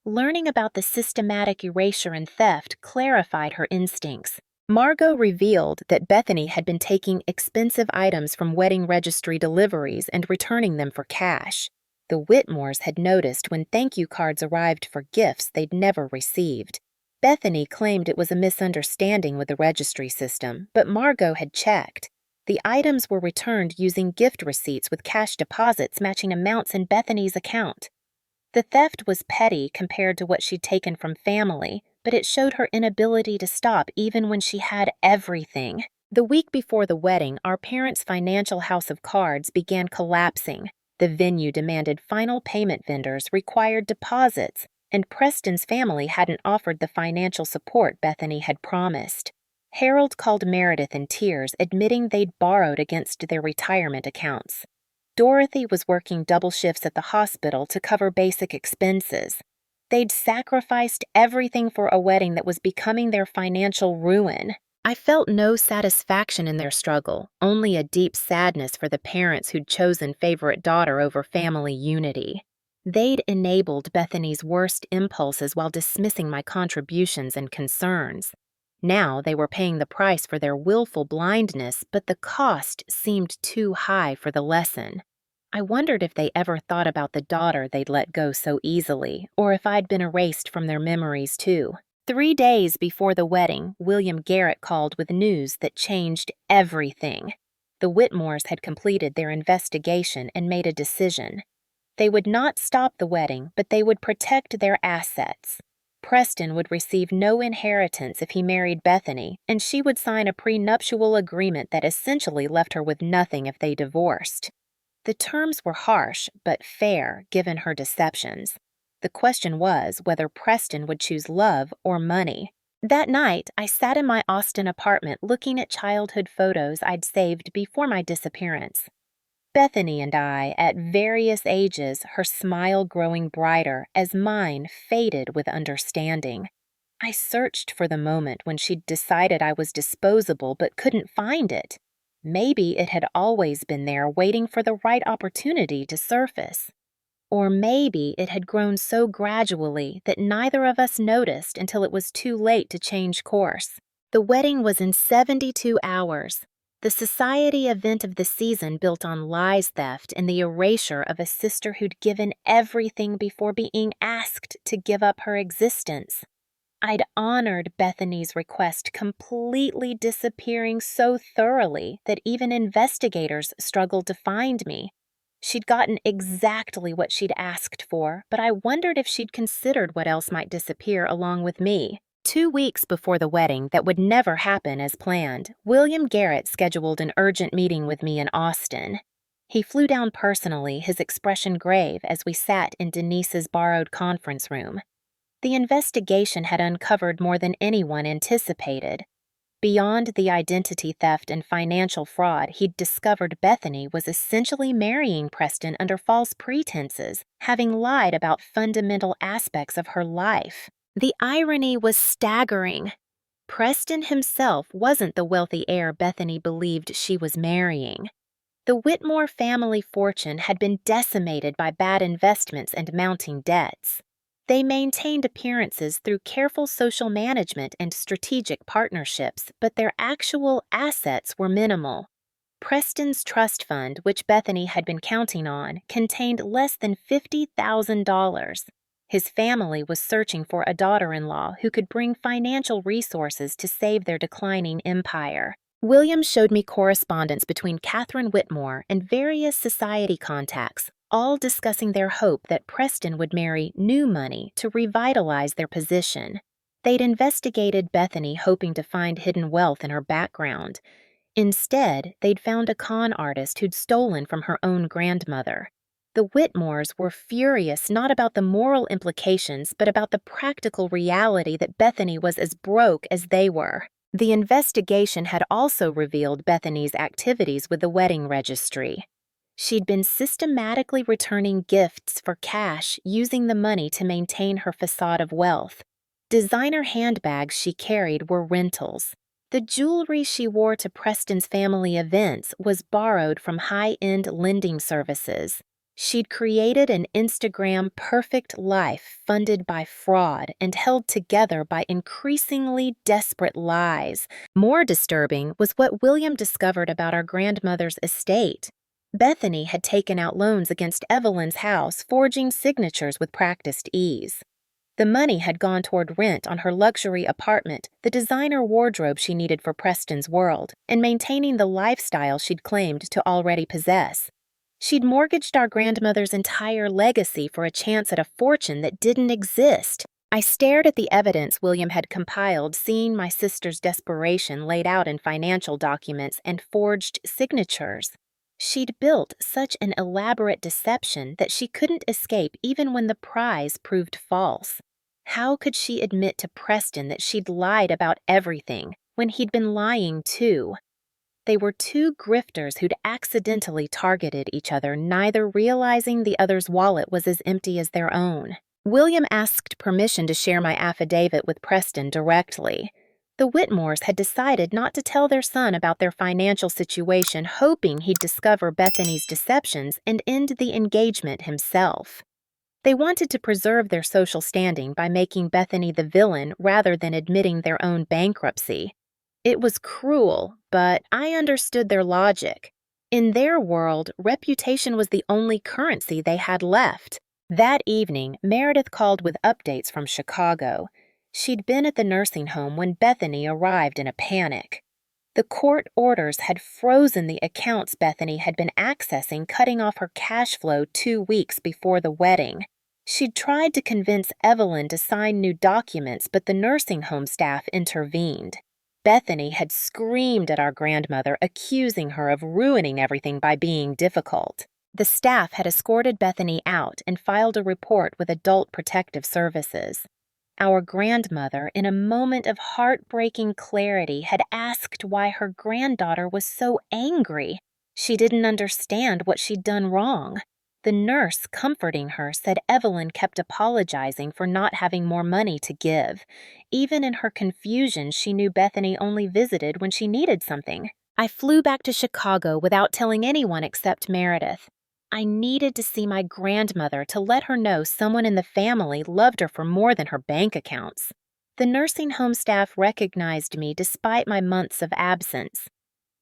Speaker 1: Learning about the systematic erasure and theft clarified her instincts. Margot revealed that Bethany had been taking expensive items from wedding registry deliveries and returning them for cash. The Whitmores had noticed when thank you cards arrived for gifts they'd never received. Bethany claimed it was a misunderstanding with the registry system, but Margot had checked. The items were returned using gift receipts with cash deposits matching amounts in Bethany's account. The theft was petty compared to what she'd taken from family, but it showed her inability to stop even when she had everything. The week before the wedding, our parents' financial house of cards began collapsing. The venue demanded final payment vendors, required deposits, and Preston's family hadn't offered the financial support Bethany had promised. Harold called Meredith in tears, admitting they'd borrowed against their retirement accounts. Dorothy was working double shifts at the hospital to cover basic expenses. They'd sacrificed everything for a wedding that was becoming their financial ruin. I felt no satisfaction in their struggle, only a deep sadness for the parents who'd chosen favorite daughter over family unity. They'd enabled Bethany's worst impulses while dismissing my contributions and concerns. Now they were paying the price for their willful blindness, but the cost seemed too high for the lesson. I wondered if they ever thought about the daughter they'd let go so easily, or if I'd been erased from their memories too. 3 days before the wedding, William Garrett called with news that changed everything. The Whitmores had completed their investigation and made a decision. They would not stop the wedding, but they would protect their assets. Preston would receive no inheritance if he married Bethany, and she would sign a prenuptial agreement that essentially left her with nothing if they divorced. The terms were harsh, but fair, given her deceptions. The question was whether Preston would choose love or money. That night, I sat in my Austin apartment looking at childhood photos I'd saved before my disappearance. Bethany and I, at various ages, her smile growing brighter as mine faded with understanding. I searched for the moment when she'd decided I was disposable but couldn't find it. Maybe it had always been there waiting for the right opportunity to surface. Or maybe it had grown so gradually that neither of us noticed until it was too late to change course. The wedding was in 72 hours. The society event of the season built on lies theft and the erasure of a sister who'd given everything before being asked to give up her existence. I'd honored Bethany's request, completely disappearing so thoroughly that even investigators struggled to find me. She'd gotten exactly what she'd asked for, but I wondered if she'd considered what else might disappear along with me. 2 weeks before the wedding that would never happen as planned, William Garrett scheduled an urgent meeting with me in Austin. He flew down personally, his expression grave, as we sat in Denise's borrowed conference room. The investigation had uncovered more than anyone anticipated. Beyond the identity theft and financial fraud, he'd discovered Bethany was essentially marrying Preston under false pretenses, having lied about fundamental aspects of her life. The irony was staggering. Preston himself wasn't the wealthy heir Bethany believed she was marrying. The Whitmore family fortune had been decimated by bad investments and mounting debts. They maintained appearances through careful social management and strategic partnerships, but their actual assets were minimal. Preston's trust fund, which Bethany had been counting on, contained less than $50,000. His family was searching for a daughter-in-law who could bring financial resources to save their declining empire. William showed me correspondence between Catherine Whitmore and various society contacts, all discussing their hope that Preston would marry new money to revitalize their position. They'd investigated Bethany hoping to find hidden wealth in her background. Instead, they'd found a con artist who'd stolen from her own grandmother. The Whitmores were furious not about the moral implications, but about the practical reality that Bethany was as broke as they were. The investigation had also revealed Bethany's activities with the wedding registry. She'd been systematically returning gifts for cash, using the money to maintain her facade of wealth. Designer handbags she carried were rentals. The jewelry she wore to Preston's family events was borrowed from high-end lending services. She'd created an Instagram perfect life funded by fraud and held together by increasingly desperate lies. More disturbing was what William discovered about our grandmother's estate. Bethany had taken out loans against Evelyn's house, forging signatures with practiced ease. The money had gone toward rent on her luxury apartment, the designer wardrobe she needed for Preston's world, and maintaining the lifestyle she'd claimed to already possess. She'd mortgaged our grandmother's entire legacy for a chance at a fortune that didn't exist. I stared at the evidence William had compiled, seeing my sister's desperation laid out in financial documents and forged signatures. She'd built such an elaborate deception that she couldn't escape even when the prize proved false. How could she admit to Preston that she'd lied about everything when he'd been lying too? They were two grifters who'd accidentally targeted each other, neither realizing the other's wallet was as empty as their own. William asked permission to share my affidavit with Preston directly. The Whitmores had decided not to tell their son about their financial situation, hoping he'd discover Bethany's deceptions and end the engagement himself. They wanted to preserve their social standing by making Bethany the villain rather than admitting their own bankruptcy. It was cruel, but I understood their logic. In their world, reputation was the only currency they had left. That evening, Meredith called with updates from Chicago. She'd been at the nursing home when Bethany arrived in a panic. The court orders had frozen the accounts Bethany had been accessing, cutting off her cash flow 2 weeks before the wedding. She'd tried to convince Evelyn to sign new documents, but the nursing home staff intervened. Bethany had screamed at our grandmother, accusing her of ruining everything by being difficult. The staff had escorted Bethany out and filed a report with Adult Protective Services. Our grandmother, in a moment of heartbreaking clarity, had asked why her granddaughter was so angry. She didn't understand what she'd done wrong. The nurse, comforting her, said Evelyn kept apologizing for not having more money to give. Even in her confusion, she knew Bethany only visited when she needed something. I flew back to Chicago without telling anyone except Meredith. I needed to see my grandmother to let her know someone in the family loved her for more than her bank accounts. The nursing home staff recognized me despite my months of absence.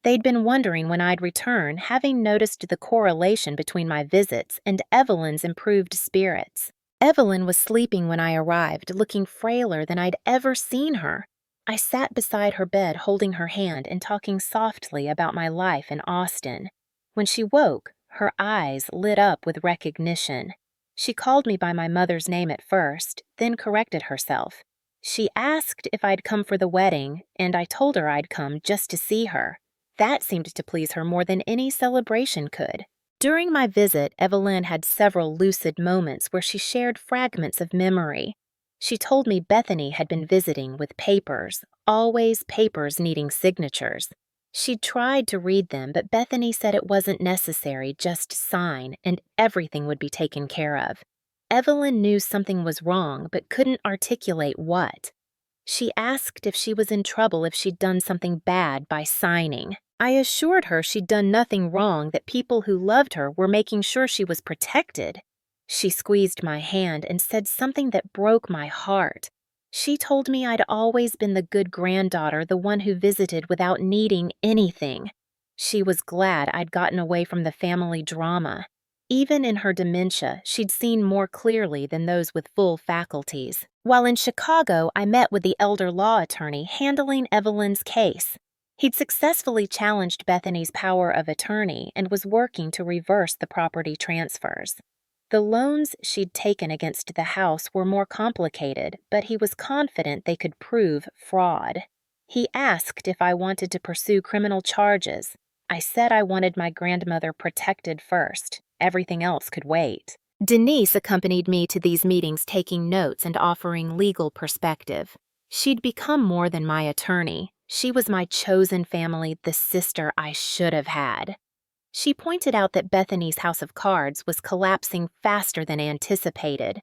Speaker 1: They'd been wondering when I'd return, having noticed the correlation between my visits and Evelyn's improved spirits. Evelyn was sleeping when I arrived, looking frailer than I'd ever seen her. I sat beside her bed holding her hand and talking softly about my life in Austin. When she woke, her eyes lit up with recognition. She called me by my mother's name at first, then corrected herself. She asked if I'd come for the wedding, and I told her I'd come just to see her. That seemed to please her more than any celebration could. During my visit, Evelyn had several lucid moments where she shared fragments of memory. She told me Bethany had been visiting with papers, always papers needing signatures. She'd tried to read them, but Bethany said it wasn't necessary, just sign, and everything would be taken care of. Evelyn knew something was wrong, but couldn't articulate what. She asked if she was in trouble if she'd done something bad by signing. I assured her she'd done nothing wrong, that people who loved her were making sure she was protected. She squeezed my hand and said something that broke my heart. She told me I'd always been the good granddaughter, the one who visited without needing anything. She was glad I'd gotten away from the family drama. Even in her dementia, she'd seen more clearly than those with full faculties. While in Chicago, I met with the elder law attorney handling Evelyn's case. He'd successfully challenged Bethany's power of attorney and was working to reverse the property transfers. The loans she'd taken against the house were more complicated, but he was confident they could prove fraud. He asked if I wanted to pursue criminal charges. I said I wanted my grandmother protected first. Everything else could wait. Denise accompanied me to these meetings, taking notes and offering legal perspective. She'd become more than my attorney. She was my chosen family, the sister I should have had. She pointed out that Bethany's house of cards was collapsing faster than anticipated.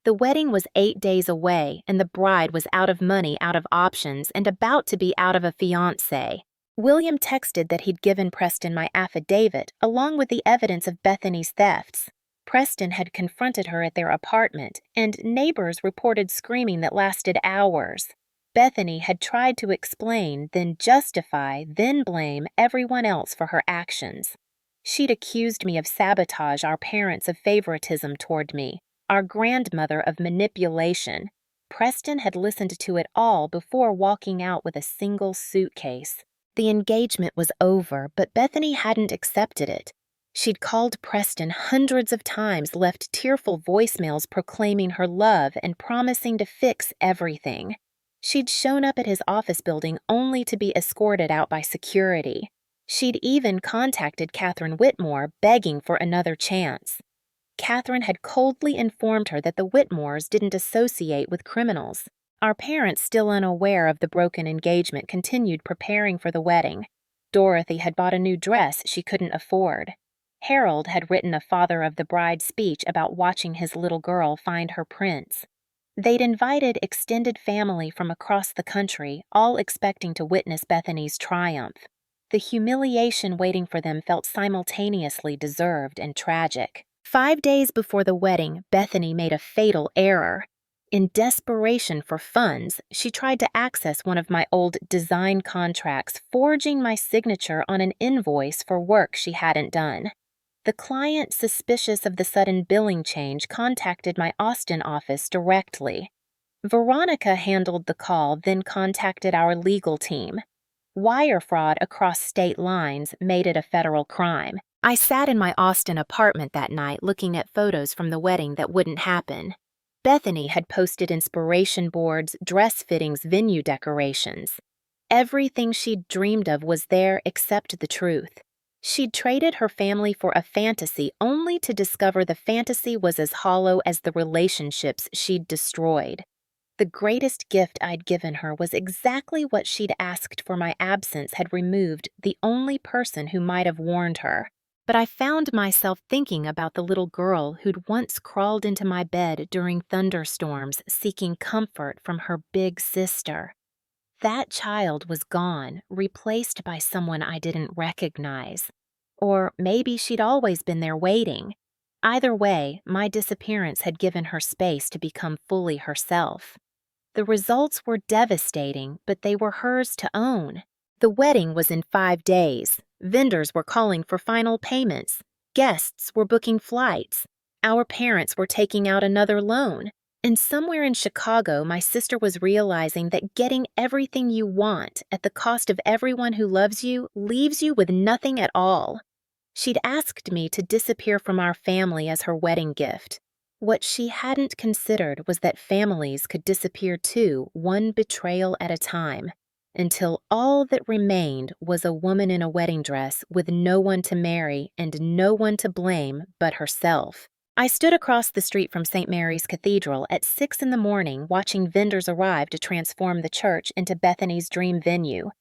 Speaker 1: The wedding was 8 days away, and the bride was out of money, out of options, and about to be out of a fiancé. William texted that he'd given Preston my affidavit, along with the evidence of Bethany's thefts. Preston had confronted her at their apartment, and neighbors reported screaming that lasted hours. Bethany had tried to explain, then justify, then blame everyone else for her actions. She'd accused me of sabotage, our parents of favoritism toward me, our grandmother of manipulation. Preston had listened to it all before walking out with a single suitcase. The engagement was over, but Bethany hadn't accepted it. She'd called Preston hundreds of times, left tearful voicemails proclaiming her love and promising to fix everything. She'd shown up at his office building only to be escorted out by security. She'd even contacted Catherine Whitmore, begging for another chance. Catherine had coldly informed her that the Whitmores didn't associate with criminals. Our parents, still unaware of the broken engagement, continued preparing for the wedding. Dorothy had bought a new dress she couldn't afford. Harold had written a father of the bride speech about watching his little girl find her prince. They'd invited extended family from across the country, all expecting to witness Bethany's triumph. The humiliation waiting for them felt simultaneously deserved and tragic. 5 days before the wedding, Bethany made a fatal error. In desperation for funds, she tried to access one of my old design contracts, forging my signature on an invoice for work she hadn't done. The client, suspicious of the sudden billing change, contacted my Austin office directly. Veronica handled the call, then contacted our legal team. Wire fraud across state lines made it a federal crime. I sat in my Austin apartment that night looking at photos from the wedding that wouldn't happen. Bethany had posted inspiration boards, dress fittings, venue decorations. Everything she'd dreamed of was there except the truth. She'd traded her family for a fantasy only to discover the fantasy was as hollow as the relationships she'd destroyed. The greatest gift I'd given her was exactly what she'd asked for my absence had removed, the only person who might have warned her. But I found myself thinking about the little girl who'd once crawled into my bed during thunderstorms, seeking comfort from her big sister. That child was gone, replaced by someone I didn't recognize. Or maybe she'd always been there waiting. Either way, my disappearance had given her space to become fully herself. The results were devastating, but they were hers to own. The wedding was in 5 days. Vendors were calling for final payments. Guests were booking flights. Our parents were taking out another loan. And somewhere in Chicago, my sister was realizing that getting everything you want at the cost of everyone who loves you leaves you with nothing at all. She'd asked me to disappear from our family as her wedding gift. What she hadn't considered was that families could disappear too, one betrayal at a time, until all that remained was a woman in a wedding dress with no one to marry and no one to blame but herself. I stood across the street from St. Mary's Cathedral at 6 in the morning watching vendors arrive to transform the church into Bethany's dream venue.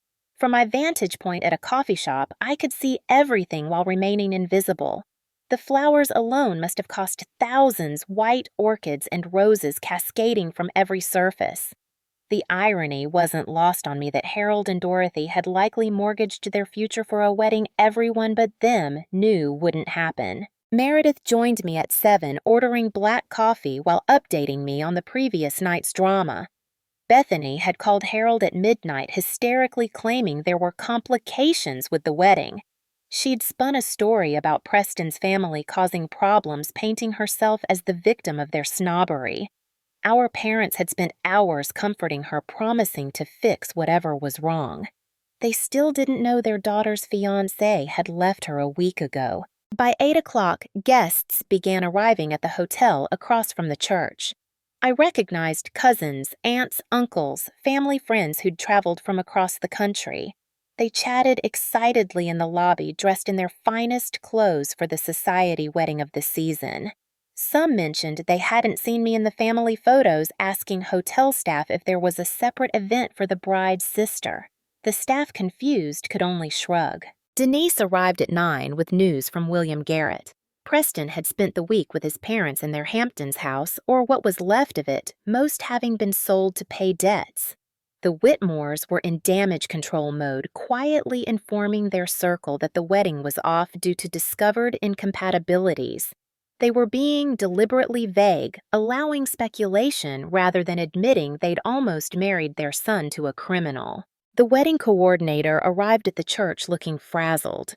Speaker 1: From my vantage point at a coffee shop, I could see everything while remaining invisible. The flowers alone must have cost thousands, white orchids and roses cascading from every surface. The irony wasn't lost on me that Harold and Dorothy had likely mortgaged their future for a wedding everyone but them knew wouldn't happen. Meredith joined me at 7, ordering black coffee while updating me on the previous night's drama. Bethany had called Harold at midnight, hysterically claiming there were complications with the wedding. She'd spun a story about Preston's family causing problems, painting herself as the victim of their snobbery. Our parents had spent hours comforting her, promising to fix whatever was wrong. They still didn't know their daughter's fiancé had left her a week ago. By 8 o'clock, guests began arriving at the hotel across from the church. I recognized cousins, aunts, uncles, family friends who'd traveled from across the country. They chatted excitedly in the lobby, dressed in their finest clothes for the society wedding of the season. Some mentioned they hadn't seen me in the family photos, asking hotel staff if there was a separate event for the bride's sister. The staff, confused, could only shrug. Denise arrived at 9 with news from William Garrett. Preston had spent the week with his parents in their Hamptons house, or what was left of it, most having been sold to pay debts. The Whitmores were in damage control mode, quietly informing their circle that the wedding was off due to discovered incompatibilities. They were being deliberately vague, allowing speculation rather than admitting they'd almost married their son to a criminal. The wedding coordinator arrived at the church looking frazzled.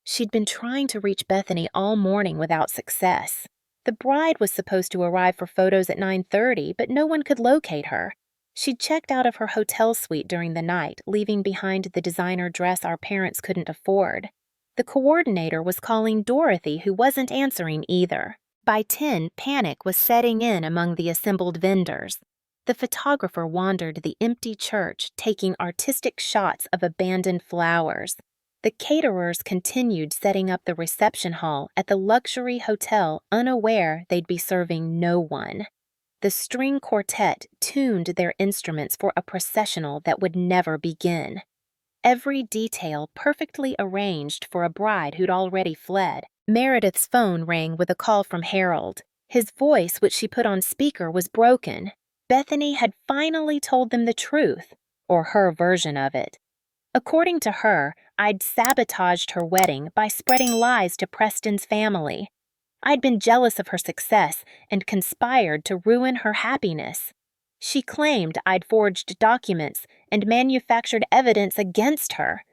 Speaker 1: She'd been trying to reach Bethany all morning without success. The bride was supposed to arrive for photos at 9:30, but no one could locate her. She'd checked out of her hotel suite during the night, leaving behind the designer dress our parents couldn't afford. The coordinator was calling Dorothy, who wasn't answering either. By 10, panic was setting in among the assembled vendors. The photographer wandered the empty church, taking artistic shots of abandoned flowers. The caterers continued setting up the reception hall at the luxury hotel, unaware they'd be serving no one. The string quartet tuned their instruments for a processional that would never begin. Every detail perfectly arranged for a bride who'd already fled. Meredith's phone rang with a call from Harold. His voice, which she put on speaker, was broken. Bethany had finally told them the truth, or her version of it. According to her, I'd sabotaged her wedding by spreading lies to Preston's family. I'd been jealous of her success and conspired to ruin her happiness. She claimed I'd forged documents and manufactured evidence against her.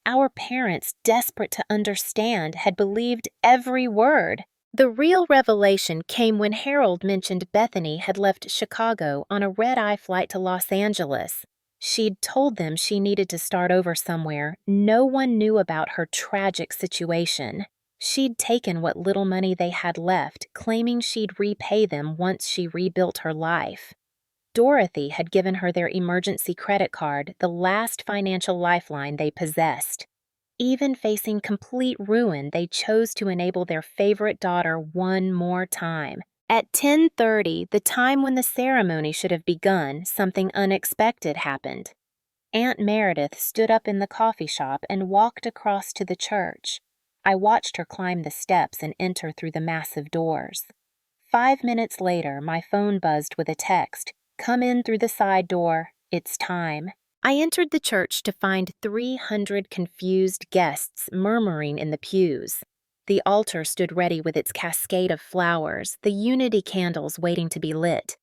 Speaker 1: Our parents, desperate to understand, had believed every word. The real revelation came when Harold mentioned Bethany had left Chicago on a red-eye flight to Los Angeles. She'd told them she needed to start over somewhere. No one knew about her tragic situation. She'd taken what little money they had left, claiming she'd repay them once she rebuilt her life. Dorothy had given her their emergency credit card, the last financial lifeline they possessed. Even facing complete ruin, they chose to enable their favorite daughter one more time. At 10:30, the time when the ceremony should have begun, something unexpected happened. Aunt Meredith stood up in the coffee shop and walked across to the church. I watched her climb the steps and enter through the massive doors. 5 minutes later, my phone buzzed with a text. "Come in through the side door. It's time." I entered the church to find 300 confused guests murmuring in the pews. The altar stood ready with its cascade of flowers, the unity candles waiting to be lit.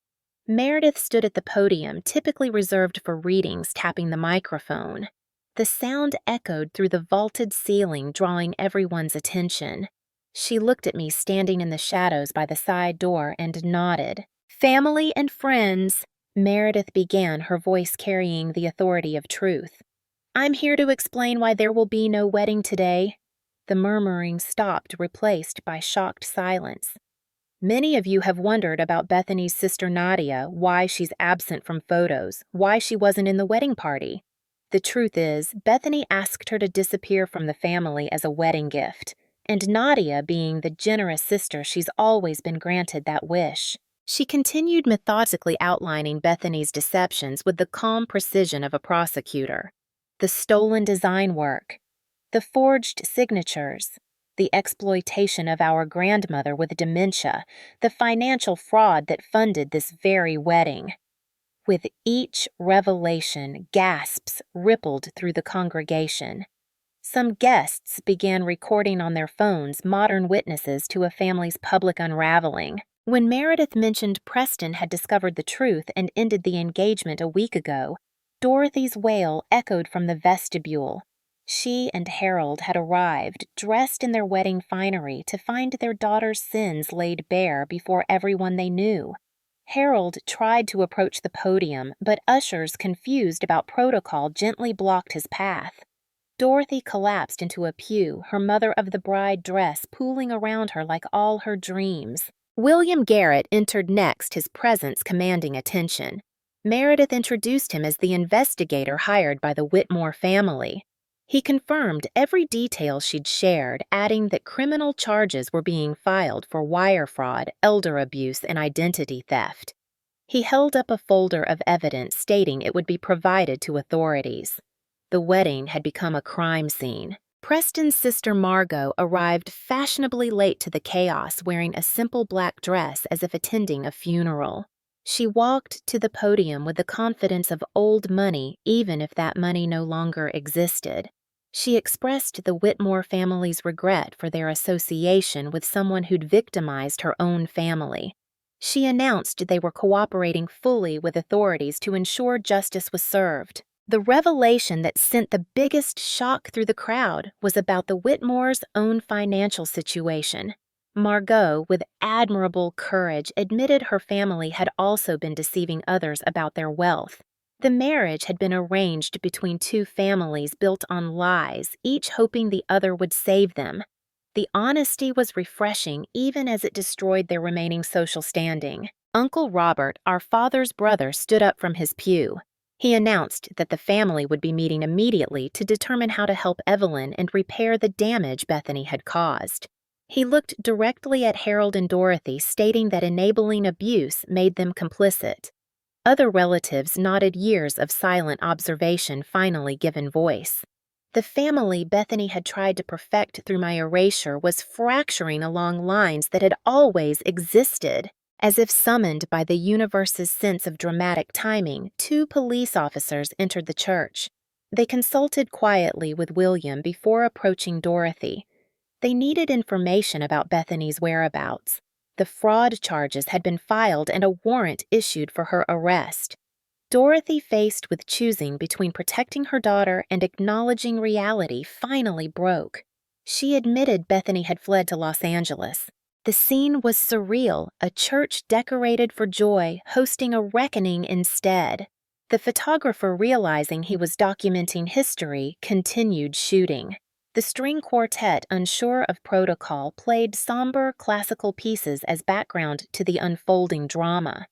Speaker 1: Meredith stood at the podium, typically reserved for readings, tapping the microphone. The sound echoed through the vaulted ceiling, drawing everyone's attention. She looked at me standing in the shadows by the side door and nodded. "Family and friends," Meredith began, her voice carrying the authority of truth. "I'm here to explain why there will be no wedding today." The murmuring stopped, replaced by shocked silence. "Many of you have wondered about Bethany's sister Nadia, why she's absent from photos, why she wasn't in the wedding party. The truth is, Bethany asked her to disappear from the family as a wedding gift, and Nadia, being the generous sister she's always been, granted that wish." She continued methodically outlining Bethany's deceptions with the calm precision of a prosecutor. The stolen design work, the forged signatures, the exploitation of our grandmother with dementia, the financial fraud that funded this very wedding. With each revelation, gasps rippled through the congregation. Some guests began recording on their phones modern witnesses to a family's public unraveling. When Meredith mentioned Preston had discovered the truth and ended the engagement a week ago, Dorothy's wail echoed from the vestibule. She and Harold had arrived, dressed in their wedding finery, to find their daughter's sins laid bare before everyone they knew. Harold tried to approach the podium, but ushers, confused about protocol, gently blocked his path. Dorothy collapsed into a pew, her mother-of-the-bride dress pooling around her like all her dreams. William Garrett entered next, his presence commanding attention. Meredith introduced him as the investigator hired by the Whitmore family. He confirmed every detail she'd shared, adding that criminal charges were being filed for wire fraud, elder abuse, and identity theft. He held up a folder of evidence stating it would be provided to authorities. The wedding had become a crime scene. Preston's sister Margot arrived fashionably late to the chaos, wearing a simple black dress as if attending a funeral. She walked to the podium with the confidence of old money, even if that money no longer existed. She expressed the Whitmore family's regret for their association with someone who'd victimized her own family. She announced they were cooperating fully with authorities to ensure justice was served. The revelation that sent the biggest shock through the crowd was about the Whitmores' own financial situation. Margot, with admirable courage, admitted her family had also been deceiving others about their wealth. The marriage had been arranged between two families built on lies, each hoping the other would save them. The honesty was refreshing, even as it destroyed their remaining social standing. Uncle Robert, our father's brother, stood up from his pew. He announced that the family would be meeting immediately to determine how to help Evelyn and repair the damage Bethany had caused. He looked directly at Harold and Dorothy, stating that enabling abuse made them complicit. Other relatives nodded, years of silent observation finally given voice. The family Bethany had tried to perfect through my erasure was fracturing along lines that had always existed. As if summoned by the universe's sense of dramatic timing, 2 police officers entered the church. They consulted quietly with William before approaching Dorothy. They needed information about Bethany's whereabouts. The fraud charges had been filed and a warrant issued for her arrest. Dorothy, faced with choosing between protecting her daughter and acknowledging reality, finally broke. She admitted Bethany had fled to Los Angeles. The scene was surreal, a church decorated for joy, hosting a reckoning instead. The photographer, realizing he was documenting history, continued shooting. The string quartet, unsure of protocol, played somber classical pieces as background to the unfolding drama.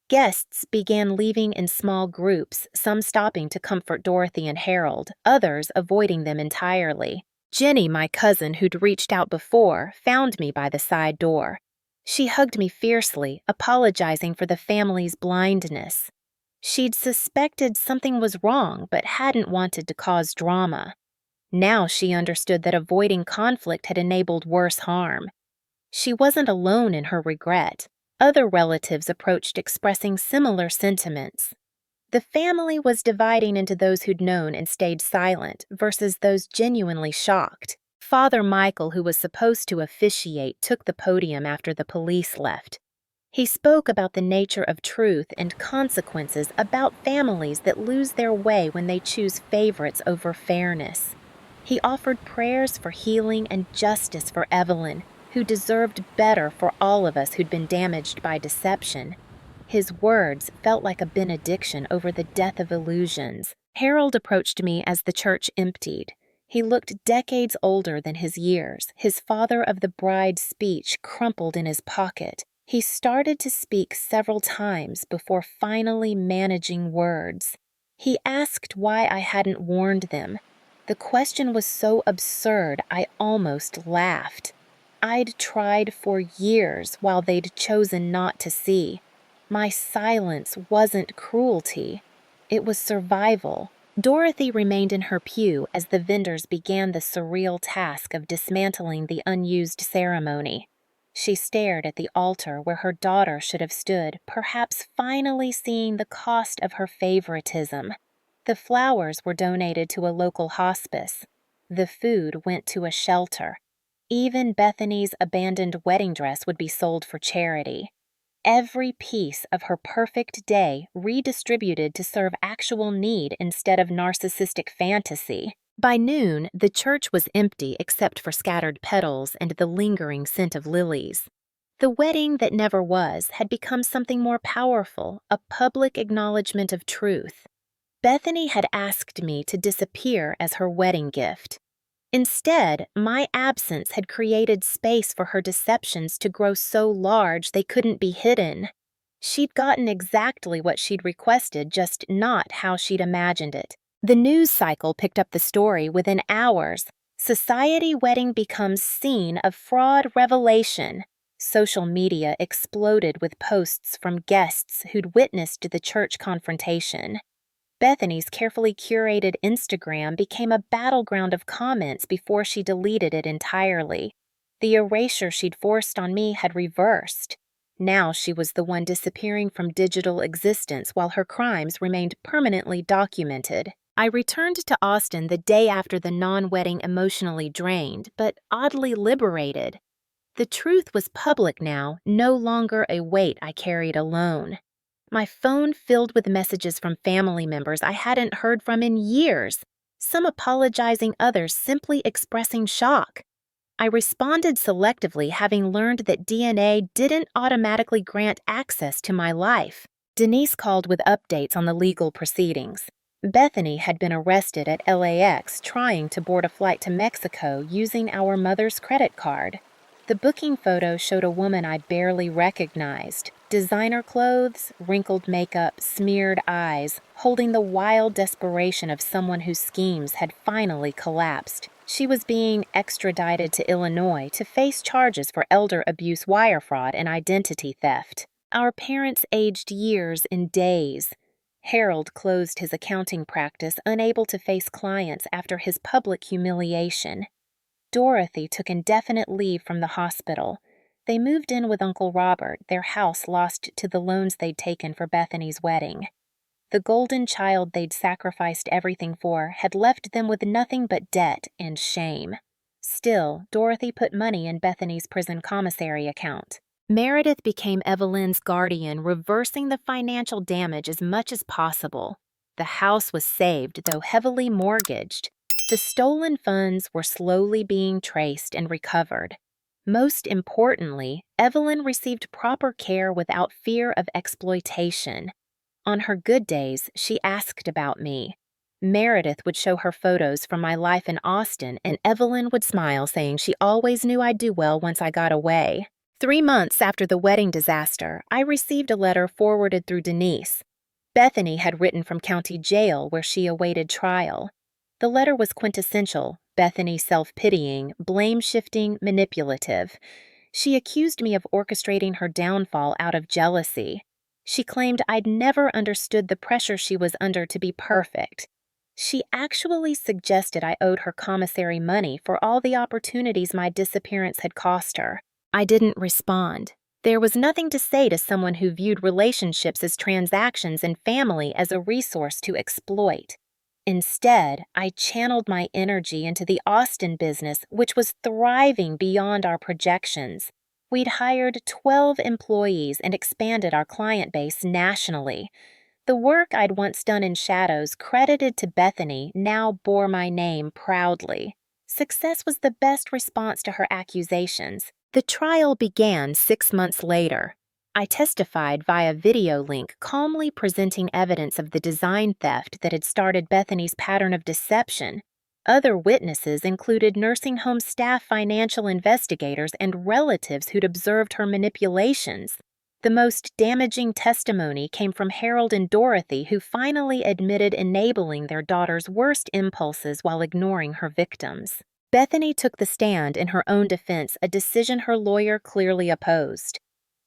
Speaker 1: Guests began leaving in small groups, some stopping to comfort Dorothy and Harold, others avoiding them entirely. Jenny, my cousin who'd reached out before, found me by the side door. She hugged me fiercely, apologizing for the family's blindness. She'd suspected something was wrong but hadn't wanted to cause drama. Now she understood that avoiding conflict had enabled worse harm. She wasn't alone in her regret. Other relatives approached expressing similar sentiments. The family was dividing into those who'd known and stayed silent versus those genuinely shocked. Father Michael, who was supposed to officiate, took the podium after the police left. He spoke about the nature of truth and consequences, about families that lose their way when they choose favorites over fairness. He offered prayers for healing and justice for Evelyn, who deserved better for all of us who'd been damaged by deception. His words felt like a benediction over the death of illusions. Harold approached me as the church emptied. He looked decades older than his years, his father of the bride's speech crumpled in his pocket. He started to speak several times before finally managing words. He asked why I hadn't warned them. The question was so absurd I almost laughed. I'd tried for years while they'd chosen not to see. My silence wasn't cruelty. It was survival. Dorothy remained in her pew as the vendors began the surreal task of dismantling the unused ceremony. She stared at the altar where her daughter should have stood, perhaps finally seeing the cost of her favoritism. The flowers were donated to a local hospice. The food went to a shelter. Even Bethany's abandoned wedding dress would be sold for charity. Every piece of her perfect day redistributed to serve actual need instead of narcissistic fantasy. By noon, the church was empty except for scattered petals and the lingering scent of lilies. The wedding that never was had become something more powerful, a public acknowledgement of truth. Bethany had asked me to disappear as her wedding gift. Instead, my absence had created space for her deceptions to grow so large they couldn't be hidden. She'd gotten exactly what she'd requested, just not how she'd imagined it. The news cycle picked up the story within hours. Society wedding becomes scene of fraud revelation. Social media exploded with posts from guests who'd witnessed the church confrontation. Bethany's carefully curated Instagram became a battleground of comments before she deleted it entirely. The erasure she'd forced on me had reversed. Now she was the one disappearing from digital existence while her crimes remained permanently documented. I returned to Austin the day after the non-wedding, emotionally drained, but oddly liberated. The truth was public now, no longer a weight I carried alone. My phone filled with messages from family members I hadn't heard from in years, some apologizing, others simply expressing shock. I responded selectively, having learned that DNA didn't automatically grant access to my life. Denise called with updates on the legal proceedings. Bethany had been arrested at LAX trying to board a flight to Mexico using our mother's credit card. The booking photo showed a woman I barely recognized. Designer clothes, wrinkled makeup, smeared eyes, holding the wild desperation of someone whose schemes had finally collapsed. She was being extradited to Illinois to face charges for elder abuse, wire fraud, and identity theft. Our parents aged years in days. Harold closed his accounting practice, unable to face clients after his public humiliation. Dorothy took indefinite leave from the hospital. They moved in with Uncle Robert, their house lost to the loans they'd taken for Bethany's wedding. The golden child they'd sacrificed everything for had left them with nothing but debt and shame. Still, Dorothy put money in Bethany's prison commissary account. Meredith became Evelyn's guardian, reversing the financial damage as much as possible. The house was saved, though heavily mortgaged. The stolen funds were slowly being traced and recovered. Most importantly, Evelyn received proper care without fear of exploitation. On her good days, she asked about me. Meredith would show her photos from my life in Austin, and Evelyn would smile, saying she always knew I'd do well once I got away. 3 months after the wedding disaster, I received a letter forwarded through Denise. Bethany had written from county jail where she awaited trial. The letter was quintessential, Bethany self-pitying, blame-shifting, manipulative. She accused me of orchestrating her downfall out of jealousy. She claimed I'd never understood the pressure she was under to be perfect. She actually suggested I owed her commissary money for all the opportunities my disappearance had cost her. I didn't respond. There was nothing to say to someone who viewed relationships as transactions and family as a resource to exploit. Instead, I channeled my energy into the Austin business, which was thriving beyond our projections. We'd hired 12 employees and expanded our client base nationally. The work I'd once done in shadows, credited to Bethany, now bore my name proudly. Success was the best response to her accusations. The trial began 6 months later. I testified via video link, calmly presenting evidence of the design theft that had started Bethany's pattern of deception. Other witnesses included nursing home staff, financial investigators, and relatives who'd observed her manipulations. The most damaging testimony came from Harold and Dorothy, who finally admitted enabling their daughter's worst impulses while ignoring her victims. Bethany took the stand in her own defense, a decision her lawyer clearly opposed.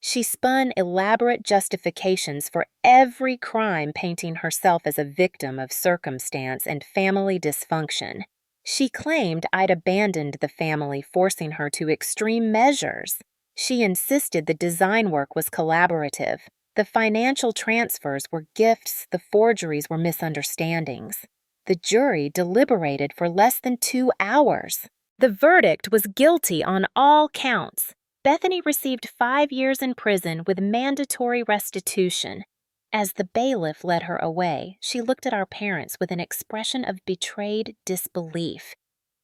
Speaker 1: She spun elaborate justifications for every crime, painting herself as a victim of circumstance and family dysfunction. She claimed I'd abandoned the family, forcing her to extreme measures. She insisted the design work was collaborative. The financial transfers were gifts, the forgeries were misunderstandings. The jury deliberated for less than 2 hours. The verdict was guilty on all counts. Bethany received 5 years in prison with mandatory restitution. As the bailiff led her away, she looked at our parents with an expression of betrayed disbelief.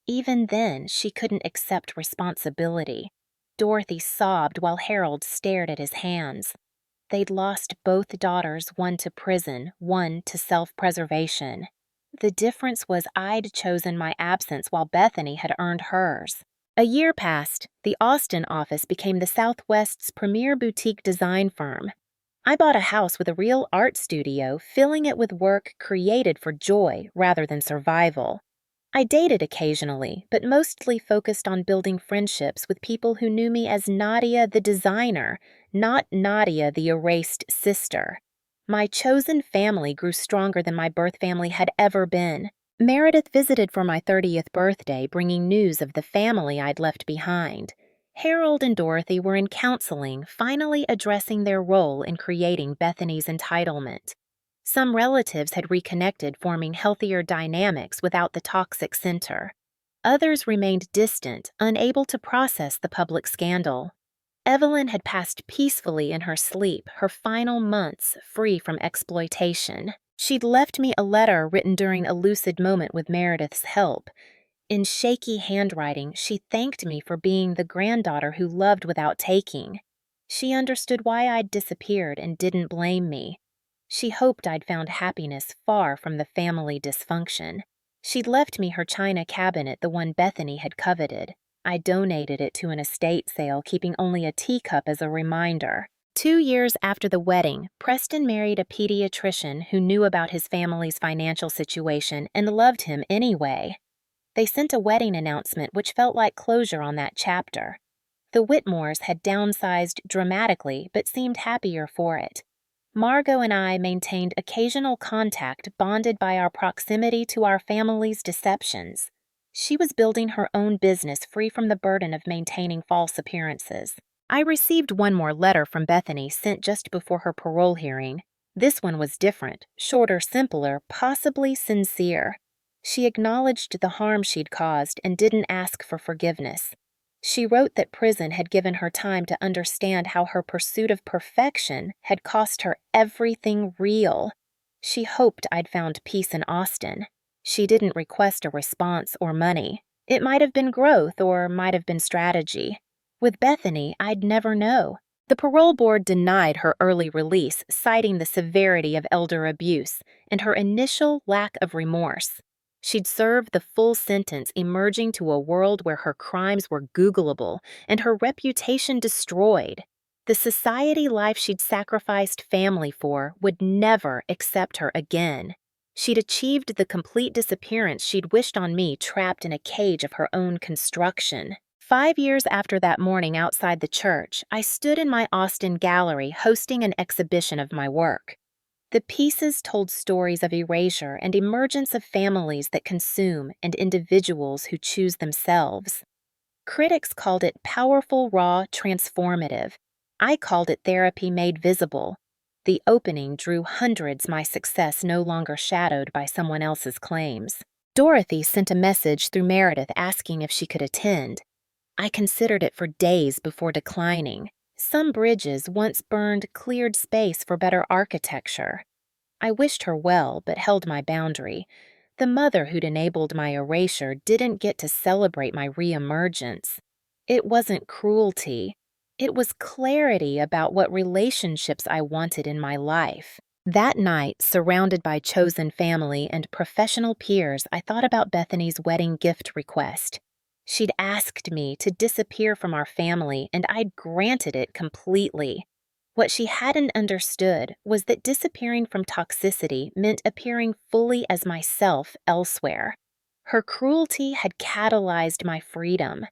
Speaker 1: Even then, she couldn't accept responsibility. Dorothy sobbed while Harold stared at his hands. They'd lost both daughters, one to prison, one to self-preservation. The difference was I'd chosen my absence while Bethany had earned hers. A year passed. The Austin office became the Southwest's premier boutique design firm. I bought a house with a real art studio, filling it with work created for joy rather than survival. I dated occasionally, but mostly focused on building friendships with people who knew me as Nadia the designer, not Nadia the erased sister. My chosen family grew stronger than my birth family had ever been. Meredith visited for my 30th birthday, bringing news of the family I'd left behind. Harold and Dorothy were in counseling, finally addressing their role in creating Bethany's entitlement. Some relatives had reconnected, forming healthier dynamics without the toxic center. Others remained distant, unable to process the public scandal. Evelyn had passed peacefully in her sleep, her final months free from exploitation. She'd left me a letter written during a lucid moment with Meredith's help. In shaky handwriting, she thanked me for being the granddaughter who loved without taking. She understood why I'd disappeared and didn't blame me. She hoped I'd found happiness far from the family dysfunction. She'd left me her china cabinet, the one Bethany had coveted. I donated it to an estate sale, keeping only a teacup as a reminder. 2 years after the wedding, Preston married a pediatrician who knew about his family's financial situation and loved him anyway. They sent a wedding announcement which felt like closure on that chapter. The Whitmores had downsized dramatically but seemed happier for it. Margot and I maintained occasional contact bonded by our proximity to our family's deceptions. She was building her own business free from the burden of maintaining false appearances. I received one more letter from Bethany sent just before her parole hearing. This one was different, shorter, simpler, possibly sincere. She acknowledged the harm she'd caused and didn't ask for forgiveness. She wrote that prison had given her time to understand how her pursuit of perfection had cost her everything real. She hoped I'd found peace in Austin. She didn't request a response or money. It might have been growth or might have been strategy. With Bethany, I'd never know. The parole board denied her early release, citing the severity of elder abuse and her initial lack of remorse. She'd served the full sentence, emerging to a world where her crimes were Googleable and her reputation destroyed. The society life she'd sacrificed family for would never accept her again. She'd achieved the complete disappearance she'd wished on me, trapped in a cage of her own construction. 5 years after that morning outside the church, I stood in my Austin gallery hosting an exhibition of my work. The pieces told stories of erasure and emergence of families that consume and individuals who choose themselves. Critics called it powerful, raw, transformative. I called it therapy made visible. The opening drew hundreds, my success no longer shadowed by someone else's claims. Dorothy sent a message through Meredith asking if she could attend. I considered it for days before declining. Some bridges once burned cleared space for better architecture. I wished her well, but held my boundary. The mother who'd enabled my erasure didn't get to celebrate my reemergence. It wasn't cruelty. It was clarity about what relationships I wanted in my life. That night, surrounded by chosen family and professional peers, I thought about Bethany's wedding gift request. She'd asked me to disappear from our family, and I'd granted it completely. What she hadn't understood was that disappearing from toxicity meant appearing fully as myself elsewhere. Her cruelty had catalyzed my freedom.